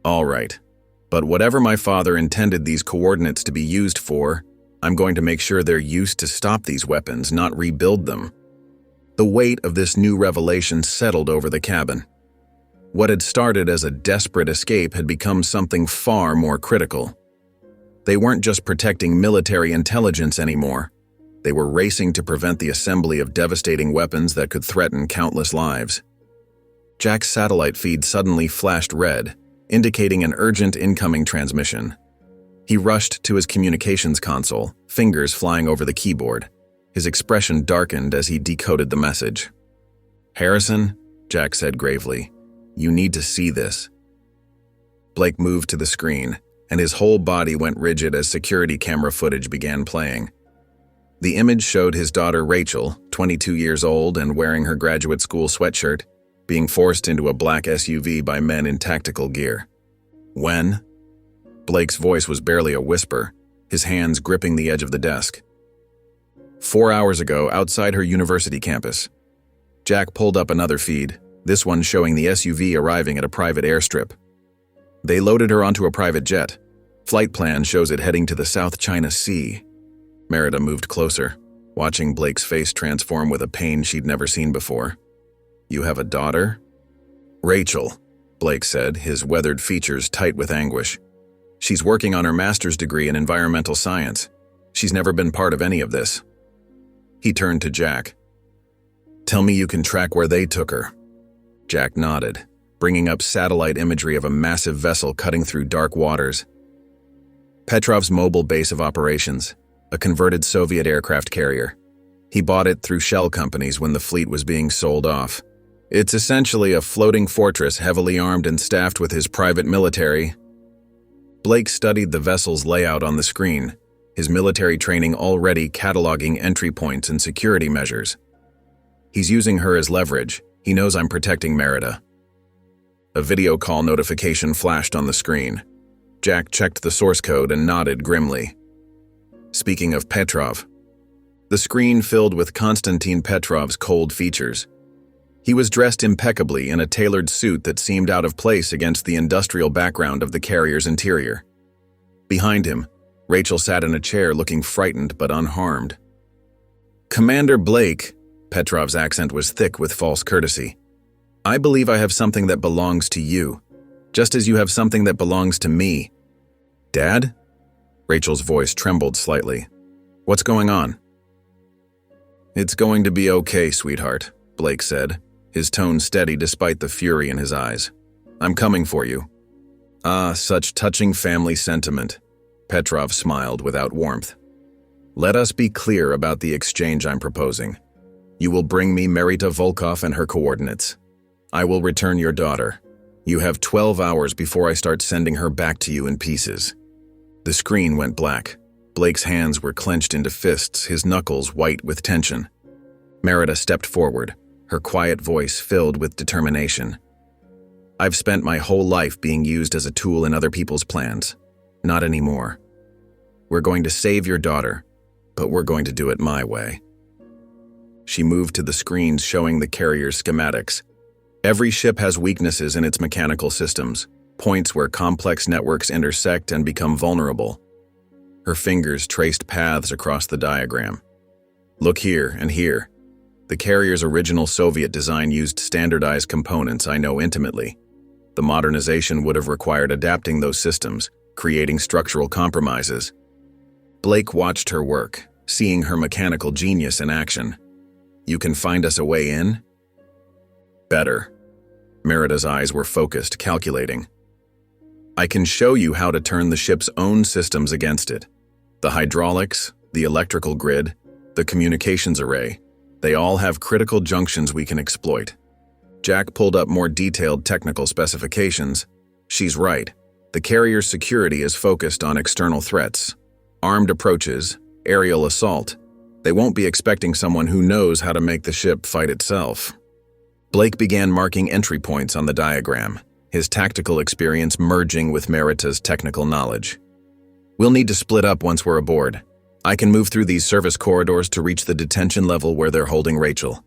"All right, but whatever my father intended these coordinates to be used for, I'm going to make sure they're used to stop these weapons, not rebuild them." The weight of this new revelation settled over the cabin. What had started as a desperate escape had become something far more critical. They weren't just protecting military intelligence anymore. They were racing to prevent the assembly of devastating weapons that could threaten countless lives. Jack's satellite feed suddenly flashed red, indicating an urgent incoming transmission. He rushed to his communications console, fingers flying over the keyboard. His expression darkened as he decoded the message. "Harrison," Jack said gravely, "you need to see this." Blake moved to the screen, and his whole body went rigid as security camera footage began playing. The image showed his daughter Rachel, 22 years old and wearing her graduate school sweatshirt, being forced into a black SUV by men in tactical gear. "When?" Blake's voice was barely a whisper, his hands gripping the edge of the desk. 4 hours ago, outside her university campus." Jack pulled up another feed, this one showing the SUV arriving at a private airstrip. "They loaded her onto a private jet. Flight plan shows it heading to the South China Sea." Merida moved closer, watching Blake's face transform with a pain she'd never seen before. "You have a daughter?" "Rachel," Blake said, his weathered features tight with anguish. She's working on her master's degree in environmental science. She's never been part of any of this. He turned to Jack. Tell me you can track where they took her. Jack nodded, bringing up satellite imagery of a massive vessel cutting through dark waters. Petrov's mobile base of operations, a converted Soviet aircraft carrier. He bought it through shell companies when the fleet was being sold off. It's essentially a floating fortress heavily armed and staffed with his private military. Blake studied the vessel's layout on the screen, his military training already cataloging entry points and security measures. He's using her as leverage. He knows I'm protecting Merida. A video call notification flashed on the screen. Jack checked the source code and nodded grimly. Speaking of Petrov, the screen filled with Konstantin Petrov's cold features. He was dressed impeccably in a tailored suit that seemed out of place against the industrial background of the carrier's interior. Behind him, Rachel sat in a chair looking frightened but unharmed. Commander Blake, Petrov's accent was thick with false courtesy. I believe I have something that belongs to you, just as you have something that belongs to me. Dad? Rachel's voice trembled slightly. What's going on? It's going to be okay, sweetheart, Blake said, his tone steady despite the fury in his eyes. I'm coming for you. Ah, such touching family sentiment. Petrov smiled without warmth. Let us be clear about the exchange I'm proposing. You will bring me Merida Volkov and her coordinates. I will return your daughter. You have 12 hours before I start sending her back to you in pieces. The screen went black. Blake's hands were clenched into fists, his knuckles white with tension. Merida stepped forward, her quiet voice filled with determination. I've spent my whole life being used as a tool in other people's plans. Not anymore. We're going to save your daughter, but we're going to do it my way. She moved to the screens showing the carrier's schematics. Every ship has weaknesses in its mechanical systems, points where complex networks intersect and become vulnerable. Her fingers traced paths across the diagram. Look here and here. The carrier's original Soviet design used standardized components I know intimately. The modernization would have required adapting those systems, creating structural compromises. Blake watched her work, seeing her mechanical genius in action. You can find us a way in? Better. Merida's eyes were focused, calculating. I can show you how to turn the ship's own systems against it. The hydraulics, the electrical grid, the communications array, they all have critical junctions we can exploit. Jack pulled up more detailed technical specifications. She's right. The carrier's security is focused on external threats. Armed approaches, aerial assault. They won't be expecting someone who knows how to make the ship fight itself. Blake began marking entry points on the diagram, his tactical experience merging with Merida's technical knowledge. We'll need to split up once we're aboard. I can move through these service corridors to reach the detention level where they're holding Rachel.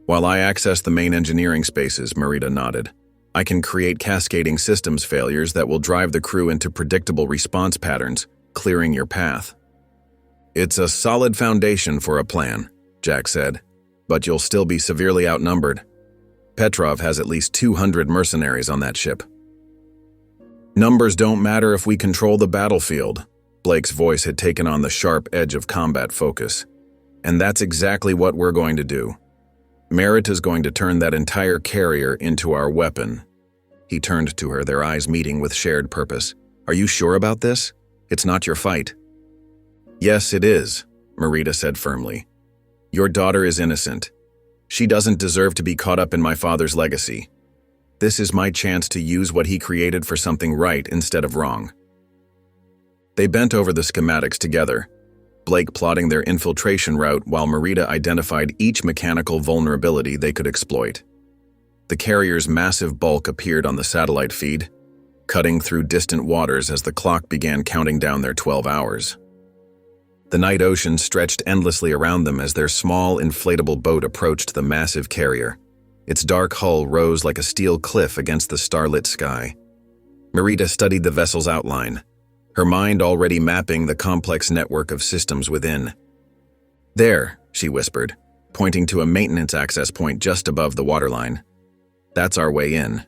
While I access the main engineering spaces, Merida nodded, I can create cascading systems failures that will drive the crew into predictable response patterns, clearing your path. It's a solid foundation for a plan, Jack said, but you'll still be severely outnumbered. Petrov has at least 200 mercenaries on that ship. Numbers don't matter if we control the battlefield. Blake's voice had taken on the sharp edge of combat focus. And that's exactly what we're going to do. Merida is going to turn that entire carrier into our weapon. He turned to her, their eyes meeting with shared purpose. Are you sure about this? It's not your fight. Yes, it is, Merida said firmly. Your daughter is innocent. She doesn't deserve to be caught up in my father's legacy. This is my chance to use what he created for something right instead of wrong. They bent over the schematics together, Blake plotting their infiltration route while Merida identified each mechanical vulnerability they could exploit. The carrier's massive bulk appeared on the satellite feed, cutting through distant waters as the clock began counting down their 12 hours. The night ocean stretched endlessly around them as their small, inflatable boat approached the massive carrier. Its dark hull rose like a steel cliff against the starlit sky. Merida studied the vessel's outline, her mind already mapping the complex network of systems within. There, she whispered, pointing to a maintenance access point just above the waterline. That's our way in.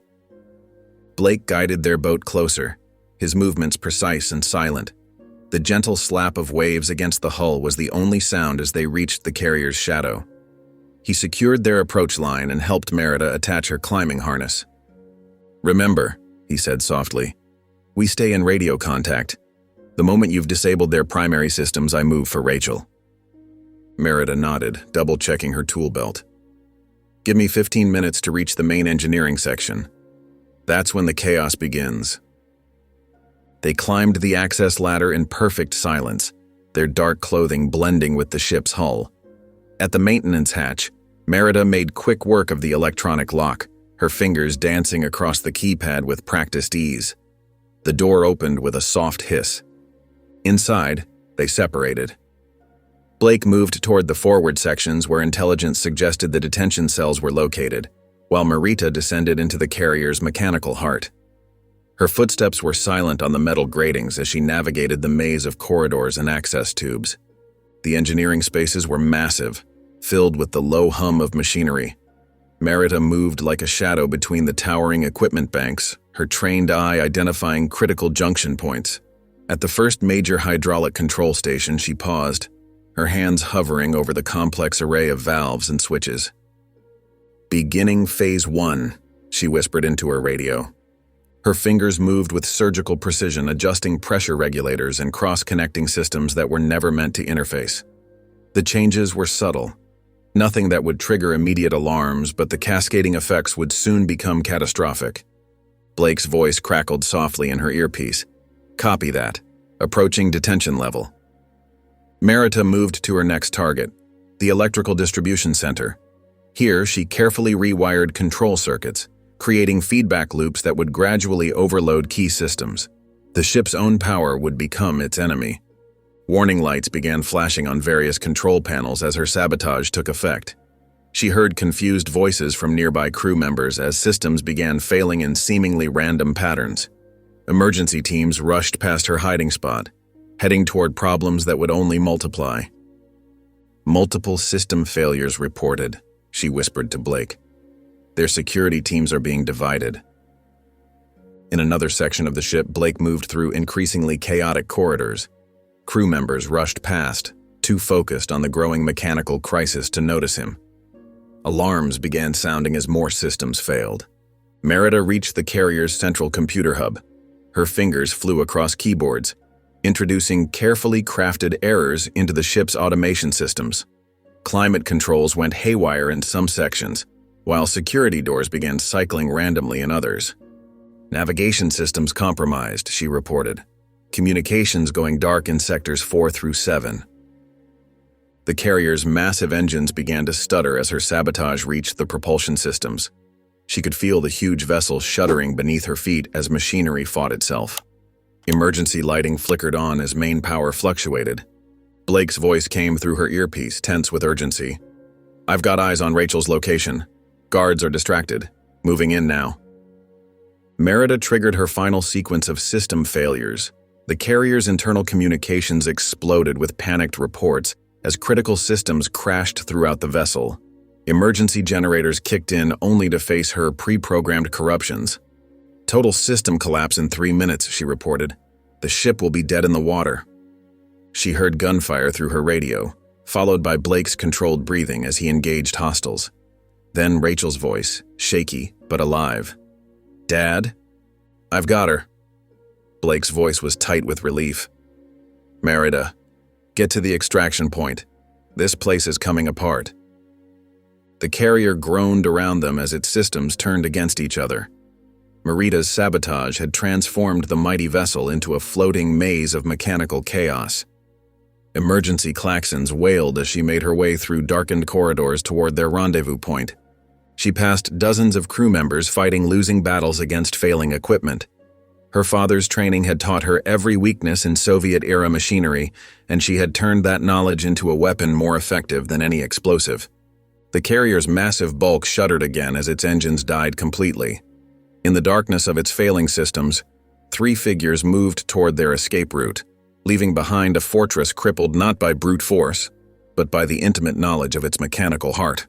Blake guided their boat closer, his movements precise and silent. The gentle slap of waves against the hull was the only sound as they reached the carrier's shadow. He secured their approach line and helped Merida attach her climbing harness. "Remember," he said softly, "we stay in radio contact. The moment you've disabled their primary systems, I move for Rachel." Merida nodded, double-checking her tool belt. "Give me 15 minutes to reach the main engineering section. That's when the chaos begins." They climbed the access ladder in perfect silence, their dark clothing blending with the ship's hull. At the maintenance hatch, Merida made quick work of the electronic lock, her fingers dancing across the keypad with practiced ease. The door opened with a soft hiss. Inside, they separated. Blake moved toward the forward sections where intelligence suggested the detention cells were located, while Marita descended into the carrier's mechanical heart. Her footsteps were silent on the metal gratings as she navigated the maze of corridors and access tubes. The engineering spaces were massive, filled with the low hum of machinery. Merida moved like a shadow between the towering equipment banks, her trained eye identifying critical junction points. At the first major hydraulic control station, she paused, her hands hovering over the complex array of valves and switches. "Beginning Phase 1, she whispered into her radio. Her fingers moved with surgical precision, adjusting pressure regulators and cross-connecting systems that were never meant to interface. The changes were subtle. Nothing that would trigger immediate alarms, but the cascading effects would soon become catastrophic. Blake's voice crackled softly in her earpiece. "Copy that. Approaching detention level." Merida moved to her next target, the electrical distribution center. Here, she carefully rewired control circuits, creating feedback loops that would gradually overload key systems. The ship's own power would become its enemy. Warning lights began flashing on various control panels as her sabotage took effect. She heard confused voices from nearby crew members as systems began failing in seemingly random patterns. Emergency teams rushed past her hiding spot, heading toward problems that would only multiply. "Multiple system failures reported," she whispered to Blake. "Their security teams are being divided." In another section of the ship, Blake moved through increasingly chaotic corridors. Crew members rushed past, too focused on the growing mechanical crisis to notice him. Alarms began sounding as more systems failed. Merida reached the carrier's central computer hub. Her fingers flew across keyboards, introducing carefully crafted errors into the ship's automation systems. Climate controls went haywire in some sections, while security doors began cycling randomly in others. "Navigation systems compromised," she reported. "Communications going dark in sectors 4 through 7. The carrier's massive engines began to stutter as her sabotage reached the propulsion systems. She could feel the huge vessel shuddering beneath her feet as machinery fought itself. Emergency lighting flickered on as main power fluctuated. Blake's voice came through her earpiece, tense with urgency. "I've got eyes on Rachel's location. Guards are distracted. Moving in now." Merida triggered her final sequence of system failures. The carrier's internal communications exploded with panicked reports as critical systems crashed throughout the vessel. Emergency generators kicked in only to face her pre-programmed corruptions. "Total system collapse in 3 minutes," she reported. "The ship will be dead in the water." She heard gunfire through her radio, followed by Blake's controlled breathing as he engaged hostiles. Then Rachel's voice, shaky but alive. "Dad? I've got her." Blake's voice was tight with relief. "Merida, get to the extraction point. This place is coming apart." The carrier groaned around them as its systems turned against each other. Merida's sabotage had transformed the mighty vessel into a floating maze of mechanical chaos. Emergency klaxons wailed as she made her way through darkened corridors toward their rendezvous point. She passed dozens of crew members fighting losing battles against failing equipment. Her father's training had taught her every weakness in Soviet-era machinery, and she had turned that knowledge into a weapon more effective than any explosive. The carrier's massive bulk shuddered again as its engines died completely. In the darkness of its failing systems, 3 figures moved toward their escape route, leaving behind a fortress crippled not by brute force, but by the intimate knowledge of its mechanical heart.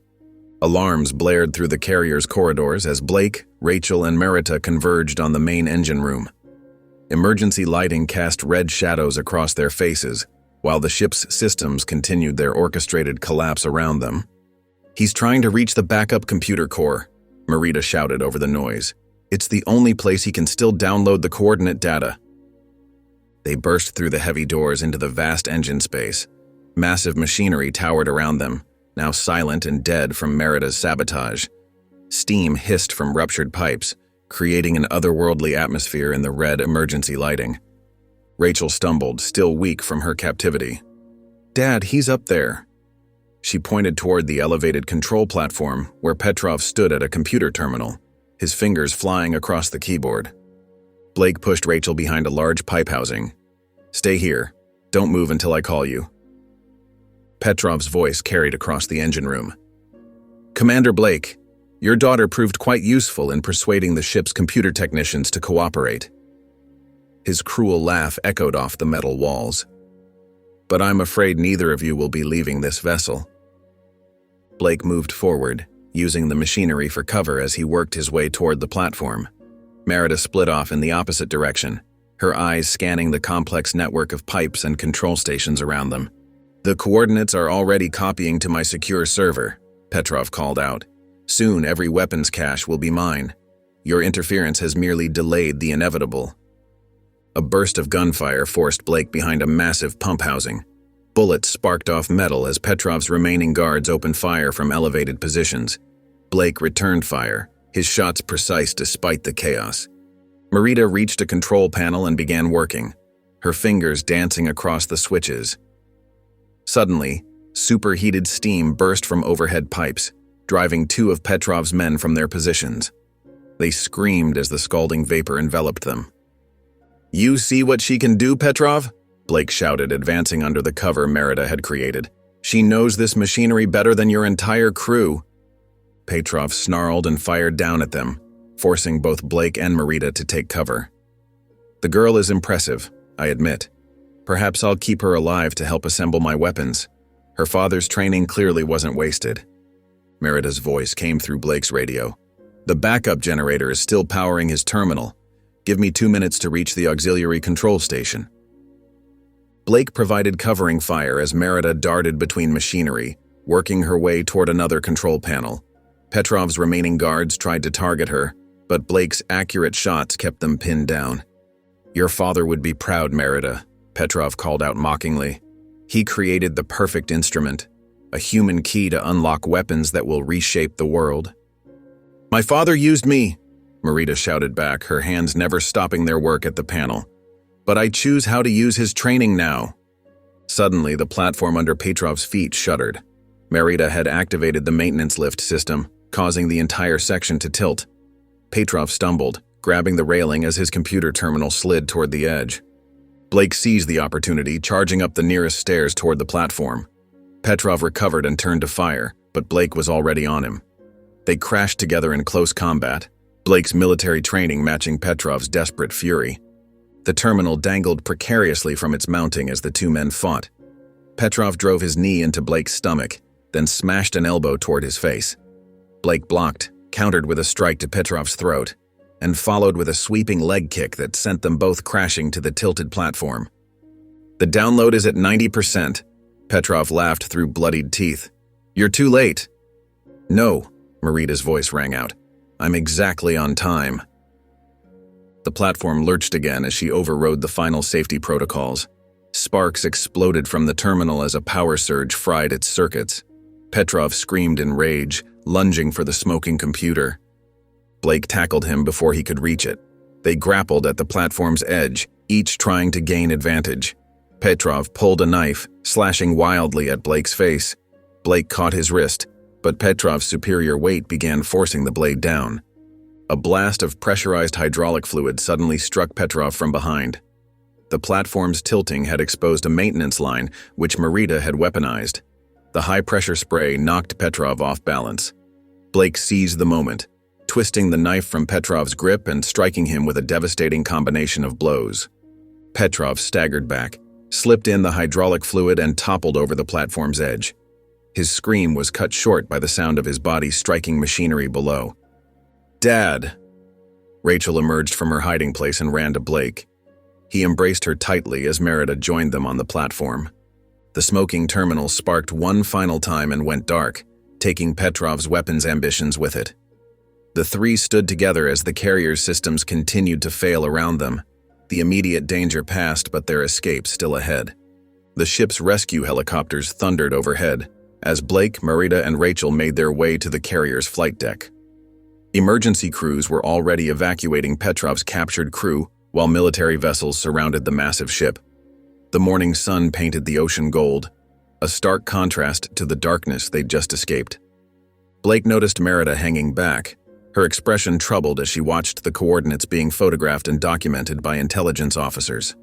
Alarms blared through the carrier's corridors as Blake, Rachel, and Merida converged on the main engine room. Emergency lighting cast red shadows across their faces, while the ship's systems continued their orchestrated collapse around them. "He's trying to reach the backup computer core," Merida shouted over the noise. "It's the only place he can still download the coordinate data." They burst through the heavy doors into the vast engine space. Massive machinery towered around them, now silent and dead from Merida's sabotage. Steam hissed from ruptured pipes, creating an otherworldly atmosphere in the red emergency lighting. Rachel stumbled, still weak from her captivity. "Dad, he's up there." She pointed toward the elevated control platform where Petrov stood at a computer terminal, his fingers flying across the keyboard. Blake pushed Rachel behind a large pipe housing. "Stay here. Don't move until I call you." Petrov's voice carried across the engine room. "Commander Blake, your daughter proved quite useful in persuading the ship's computer technicians to cooperate." His cruel laugh echoed off the metal walls. "But I'm afraid neither of you will be leaving this vessel." Blake moved forward, using the machinery for cover as he worked his way toward the platform. Merida split off in the opposite direction, her eyes scanning the complex network of pipes and control stations around them. "The coordinates are already copying to my secure server," Petrov called out. "Soon every weapons cache will be mine. Your interference has merely delayed the inevitable." A burst of gunfire forced Blake behind a massive pump housing. Bullets sparked off metal as Petrov's remaining guards opened fire from elevated positions. Blake returned fire, his shots precise despite the chaos. Merida reached a control panel and began working, her fingers dancing across the switches. Suddenly, superheated steam burst from overhead pipes, driving two of Petrov's men from their positions. They screamed as the scalding vapor enveloped them. "You see what she can do, Petrov?" Blake shouted, advancing under the cover Merida had created. "She knows this machinery better than your entire crew." Petrov snarled and fired down at them, forcing both Blake and Merida to take cover. "The girl is impressive, I admit. Perhaps I'll keep her alive to help assemble my weapons. Her father's training clearly wasn't wasted." Merida's voice came through Blake's radio. "The backup generator is still powering his terminal. Give me 2 minutes to reach the auxiliary control station." Blake provided covering fire as Merida darted between machinery, working her way toward another control panel. Petrov's remaining guards tried to target her, but Blake's accurate shots kept them pinned down. "Your father would be proud, Merida," Petrov called out mockingly. "He created the perfect instrument, a human key to unlock weapons that will reshape the world." "My father used me," Merida shouted back, her hands never stopping their work at the panel. "But I choose how to use his training now." Suddenly, the platform under Petrov's feet shuddered. Merida had activated the maintenance lift system, causing the entire section to tilt. Petrov stumbled, grabbing the railing as his computer terminal slid toward the edge. Blake seized the opportunity, charging up the nearest stairs toward the platform. Petrov recovered and turned to fire, but Blake was already on him. They crashed together in close combat, Blake's military training matching Petrov's desperate fury. The terminal dangled precariously from its mounting as the two men fought. Petrov drove his knee into Blake's stomach, then smashed an elbow toward his face. Blake blocked, countered with a strike to Petrov's throat, and followed with a sweeping leg kick that sent them both crashing to the tilted platform. "The download is at 90%, Petrov laughed through bloodied teeth. "You're too late." "No," Merida's voice rang out. "I'm exactly on time." The platform lurched again as she overrode the final safety protocols. Sparks exploded from the terminal as a power surge fried its circuits. Petrov screamed in rage, lunging for the smoking computer. Blake tackled him before he could reach it. They grappled at the platform's edge, each trying to gain advantage. Petrov pulled a knife, slashing wildly at Blake's face. Blake caught his wrist, but Petrov's superior weight began forcing the blade down. A blast of pressurized hydraulic fluid suddenly struck Petrov from behind. The platform's tilting had exposed a maintenance line, which Merida had weaponized. The high-pressure spray knocked Petrov off balance. Blake seized the moment, twisting the knife from Petrov's grip and striking him with a devastating combination of blows. Petrov staggered back, slipped in the hydraulic fluid and toppled over the platform's edge. His scream was cut short by the sound of his body striking machinery below. "Dad!" Rachel emerged from her hiding place and ran to Blake. He embraced her tightly as Merida joined them on the platform. The smoking terminal sparked one final time and went dark, taking Petrov's weapons ambitions with it. The three stood together as the carrier's systems continued to fail around them. The immediate danger passed, but their escape still ahead. The ship's rescue helicopters thundered overhead as Blake, Merida, and Rachel made their way to the carrier's flight deck. Emergency crews were already evacuating Petrov's captured crew while military vessels surrounded the massive ship. The morning sun painted the ocean gold, a stark contrast to the darkness they'd just escaped. Blake noticed Merida hanging back, her expression troubled as she watched the coordinates being photographed and documented by intelligence officers.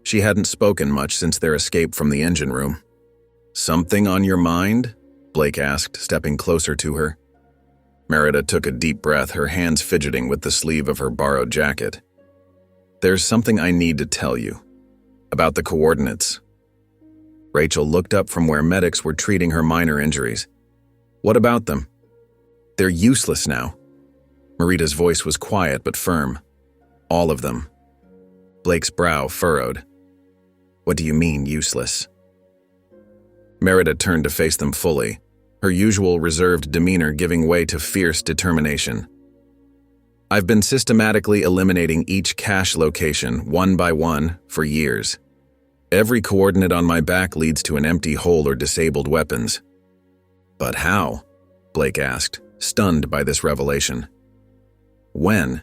She hadn't spoken much since their escape from the engine room. "Something on your mind?" Blake asked, stepping closer to her. Merida took a deep breath, her hands fidgeting with the sleeve of her borrowed jacket. "There's something I need to tell you. About the coordinates." Rachel looked up from where medics were treating her minor injuries. "What about them?" "They're useless now." Merida's voice was quiet but firm. "All of them." Blake's brow furrowed. "What do you mean, useless?" Merida turned to face them fully, her usual reserved demeanor giving way to fierce determination. "I've been systematically eliminating each cache location, one by one, for years. Every coordinate on my back leads to an empty hole or disabled weapons." "But how?" Blake asked, stunned by this revelation. "When?"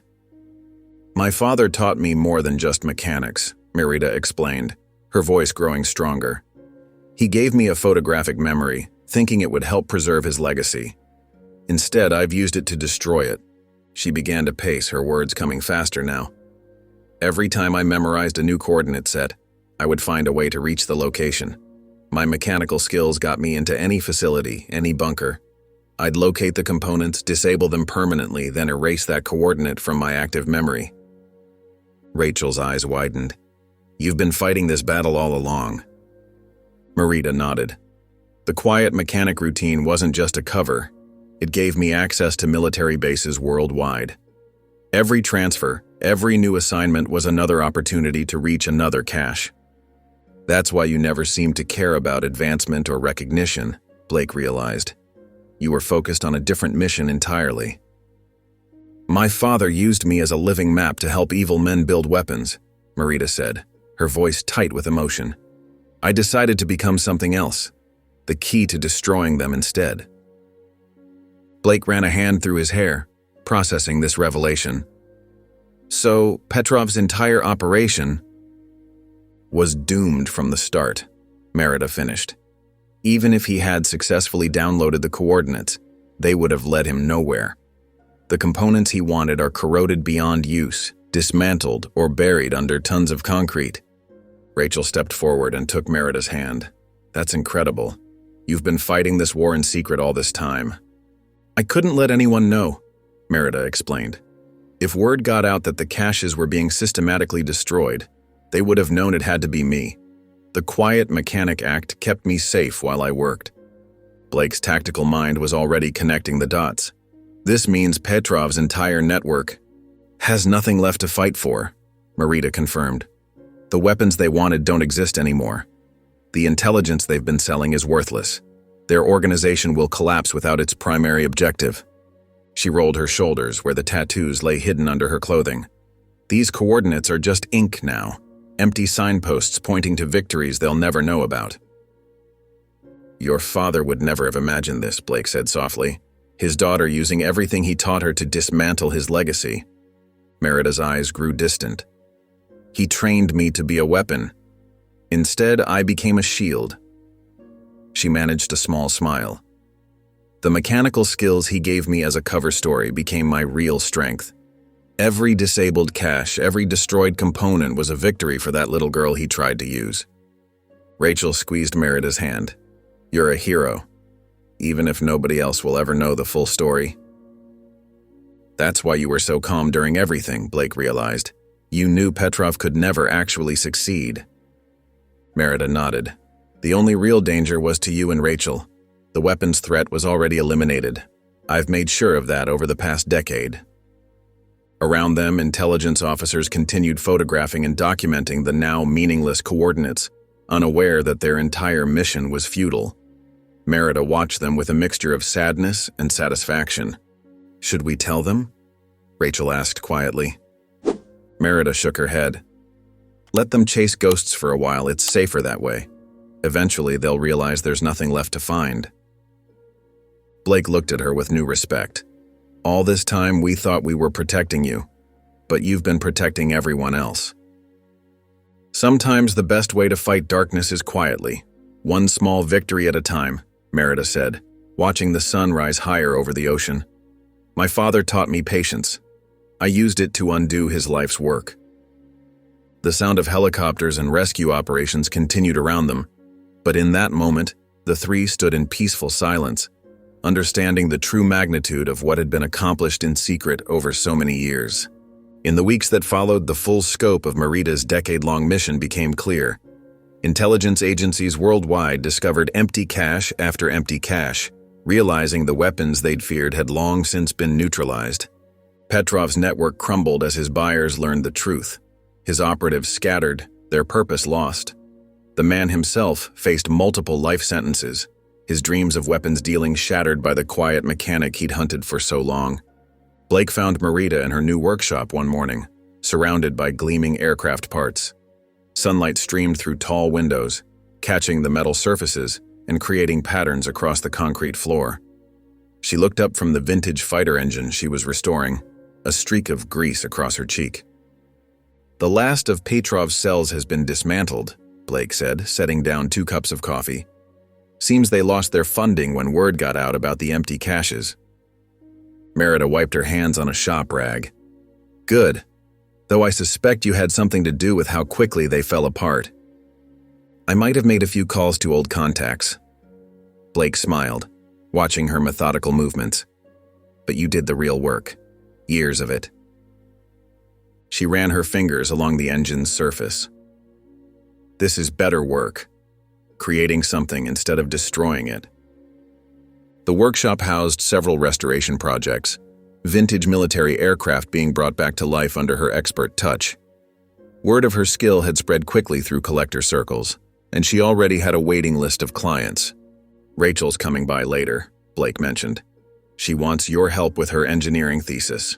"My father taught me more than just mechanics," Merida explained, her voice growing stronger. "He gave me a photographic memory, thinking it would help preserve his legacy. Instead, I've used it to destroy it." She began to pace, her words coming faster now. "Every time I memorized a new coordinate set, I would find a way to reach the location. My mechanical skills got me into any facility, any bunker. I'd locate the components, disable them permanently, then erase that coordinate from my active memory." Rachel's eyes widened. "You've been fighting this battle all along." Merida nodded. "The quiet mechanic routine wasn't just a cover. It gave me access to military bases worldwide. Every transfer, every new assignment was another opportunity to reach another cache. That's why you never seemed to care about advancement or recognition," Blake realized. "You were focused on a different mission entirely." "My father used me as a living map to help evil men build weapons," Merida said, her voice tight with emotion. "I decided to become something else, the key to destroying them instead." Blake ran a hand through his hair, processing this revelation. "So, Petrov's entire operation was doomed from the start," Merida finished. "Even if he had successfully downloaded the coordinates, they would have led him nowhere. The components he wanted are corroded beyond use, dismantled, or buried under tons of concrete." Rachel stepped forward and took Merida's hand. "That's incredible. You've been fighting this war in secret all this time." "I couldn't let anyone know," Merida explained. "If word got out that the caches were being systematically destroyed, they would have known it had to be me. The quiet mechanic act kept me safe while I worked." Blake's tactical mind was already connecting the dots. "This means Petrov's entire network has nothing left to fight for," Merida confirmed. "The weapons they wanted don't exist anymore. The intelligence they've been selling is worthless. Their organization will collapse without its primary objective." She rolled her shoulders where the tattoos lay hidden under her clothing. "These coordinates are just ink now, empty signposts pointing to victories they'll never know about." "Your father would never have imagined this," Blake said softly, his daughter using everything he taught her to dismantle his legacy. Merida's eyes grew distant. "He trained me to be a weapon. Instead, I became a shield." She managed a small smile. "The mechanical skills he gave me as a cover story became my real strength. Every disabled cache, every destroyed component was a victory for that little girl he tried to use." Rachel squeezed Merida's hand. "You're a hero, even if nobody else will ever know the full story." "That's why you were so calm during everything," Blake realized. "You knew Petrov could never actually succeed." Merida nodded. "The only real danger was to you and Rachel. The weapons threat was already eliminated. I've made sure of that over the past decade. Around them, intelligence officers continued photographing and documenting the now meaningless coordinates, unaware that their entire mission was futile. Merida watched them with a mixture of sadness and satisfaction. "Should we tell them?" Rachel asked quietly. Merida shook her head. "Let them chase ghosts for a while, it's safer that way. Eventually, they'll realize there's nothing left to find." Blake looked at her with new respect. "All this time, we thought we were protecting you, but you've been protecting everyone else." "Sometimes the best way to fight darkness is quietly, one small victory at a time," Merida said, watching the sun rise higher over the ocean. "My father taught me patience. I used it to undo his life's work." The sound of helicopters and rescue operations continued around them, but in that moment, the three stood in peaceful silence, understanding the true magnitude of what had been accomplished in secret over so many years. In the weeks that followed, the full scope of Merida's decade-long mission became clear. Intelligence agencies worldwide discovered empty cache after empty cache, realizing the weapons they'd feared had long since been neutralized. Petrov's network crumbled as his buyers learned the truth. His operatives scattered, their purpose lost. The man himself faced multiple life sentences, his dreams of weapons dealing shattered by the quiet mechanic he'd hunted for so long. Blake found Merida in her new workshop one morning, surrounded by gleaming aircraft parts. Sunlight streamed through tall windows, catching the metal surfaces and creating patterns across the concrete floor. She looked up from the vintage fighter engine she was restoring, a streak of grease across her cheek. "The last of Petrov's cells has been dismantled," Blake said, setting down 2 cups of coffee. "Seems they lost their funding when word got out about the empty caches." Merida wiped her hands on a shop rag. "Good, though I suspect you had something to do with how quickly they fell apart." "I might have made a few calls to old contacts." Blake smiled, watching her methodical movements. "But you did the real work. Years of it." She ran her fingers along the engine's surface. "This is better work. Creating something instead of destroying it." The workshop housed several restoration projects, vintage military aircraft being brought back to life under her expert touch. Word of her skill had spread quickly through collector circles, and she already had a waiting list of clients. "Rachel's coming by later," Blake mentioned. "She wants your help with her engineering thesis."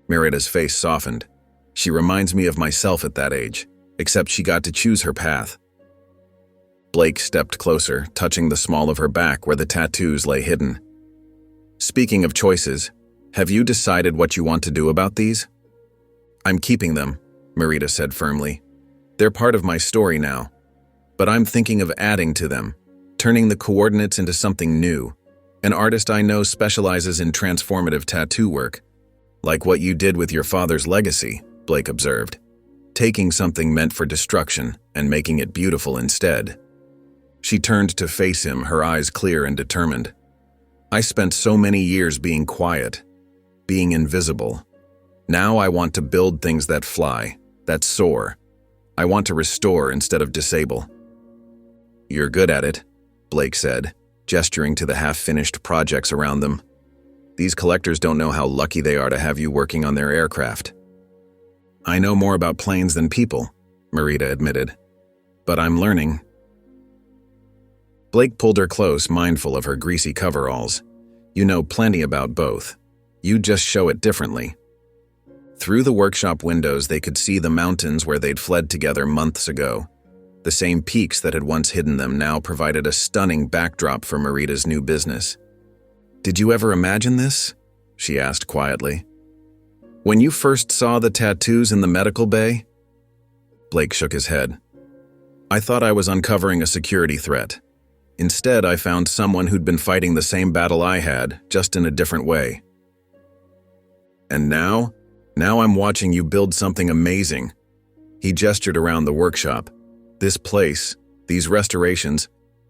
Merida's face softened. "She reminds me of myself at that age, except she got to choose her path." Blake stepped closer, touching the small of her back where the tattoos lay hidden. "Speaking of choices, have you decided what you want to do about these?" "I'm keeping them," Merida said firmly. "They're part of my story now. But I'm thinking of adding to them, turning the coordinates into something new. An artist I know specializes in transformative tattoo work, like what you did with your father's legacy," Blake observed. "Taking something meant for destruction and making it beautiful instead." She turned to face him, her eyes clear and determined. "I spent so many years being quiet, being invisible. Now I want to build things that fly, that soar. I want to restore instead of disable." "You're good at it," Blake said, gesturing to the half-finished projects around them. "These collectors don't know how lucky they are to have you working on their aircraft." "I know more about planes than people," Merida admitted. "But I'm learning." Blake pulled her close, mindful of her greasy coveralls. "You know plenty about both. You just show it differently." Through the workshop windows, they could see the mountains where they'd fled together months ago. The same peaks that had once hidden them now provided a stunning backdrop for Merida's new business. "Did you ever imagine this?" she asked quietly. "When you first saw the tattoos in the medical bay?" Blake shook his head. "I thought I was uncovering a security threat. Instead, I found someone who'd been fighting the same battle I had, just in a different way. And now I'm watching you build something amazing." He gestured around the workshop. "This place, these restorations,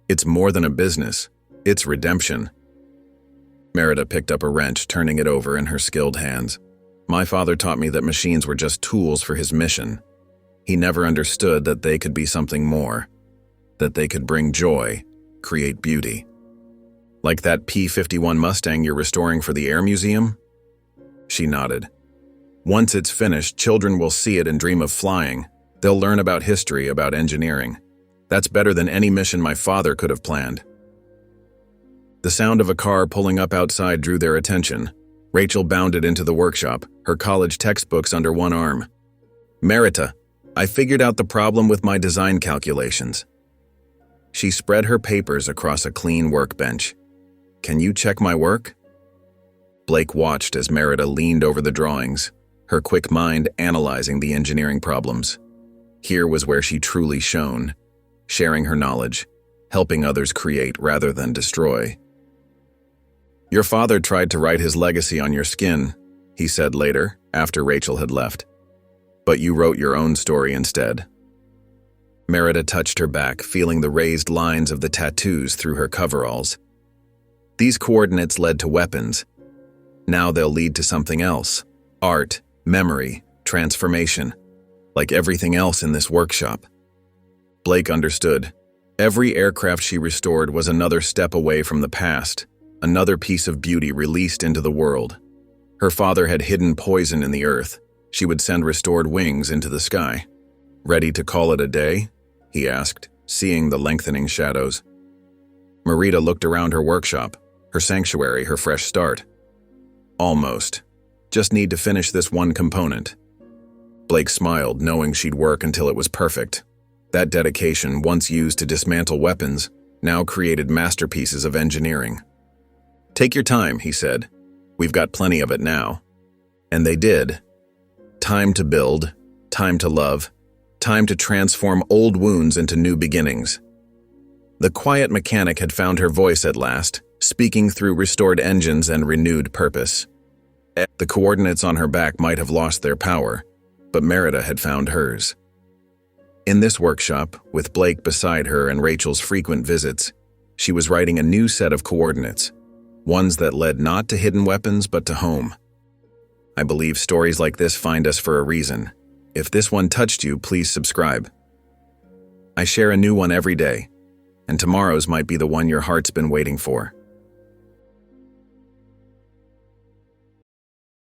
it's more than a business. It's redemption." Merida picked up a wrench, turning it over in her skilled hands. "My father taught me that machines were just tools for his mission. He never understood that they could be something more, that they could bring joy, create beauty." Like that P-51 Mustang you're restoring for the Air Museum? She nodded. Once it's finished, children will see it and dream of flying. They'll learn about history, about engineering. That's better than any mission my father could have planned. The sound of a car pulling up outside drew their attention. Rachel bounded into the workshop, her college textbooks under one arm. Merita, I figured out the problem with my design calculations. She spread her papers across a clean workbench. Can you check my work? Blake watched as Merita leaned over the drawings, her quick mind analyzing the engineering problems. Here was where she truly shone, sharing her knowledge, helping others create rather than destroy. Your father tried to write his legacy on your skin, he said later, after Rachel had left. But you wrote your own story instead. Merita touched her back, feeling the raised lines of the tattoos through her coveralls. These coordinates led to weapons. Now they'll lead to something else. Art, memory, transformation. Like everything else in this workshop. Blake understood. Every aircraft she restored was another step away from the past, another piece of beauty released into the world. Her father had hidden poison in the earth. She would send restored wings into the sky. Ready to call it a day? He asked, seeing the lengthening shadows. Merita looked around her workshop, her sanctuary, her fresh start. Almost. Just need to finish this one component. Blake smiled, knowing she'd work until it was perfect. That dedication, once used to dismantle weapons, now created masterpieces of engineering. Take your time, he said. We've got plenty of it now. And they did. Time to build, time to love, time to transform old wounds into new beginnings. The quiet mechanic had found her voice at last, speaking through restored engines and renewed purpose. The coordinates on her back might have lost their power, but Merita had found hers. In this workshop, with Blake beside her and Rachel's frequent visits, she was writing a new set of coordinates, ones that led not to hidden weapons but to home. I believe stories like this find us for a reason. If this one touched you, please subscribe. I share a new one every day, and tomorrow's might be the one your heart's been waiting for.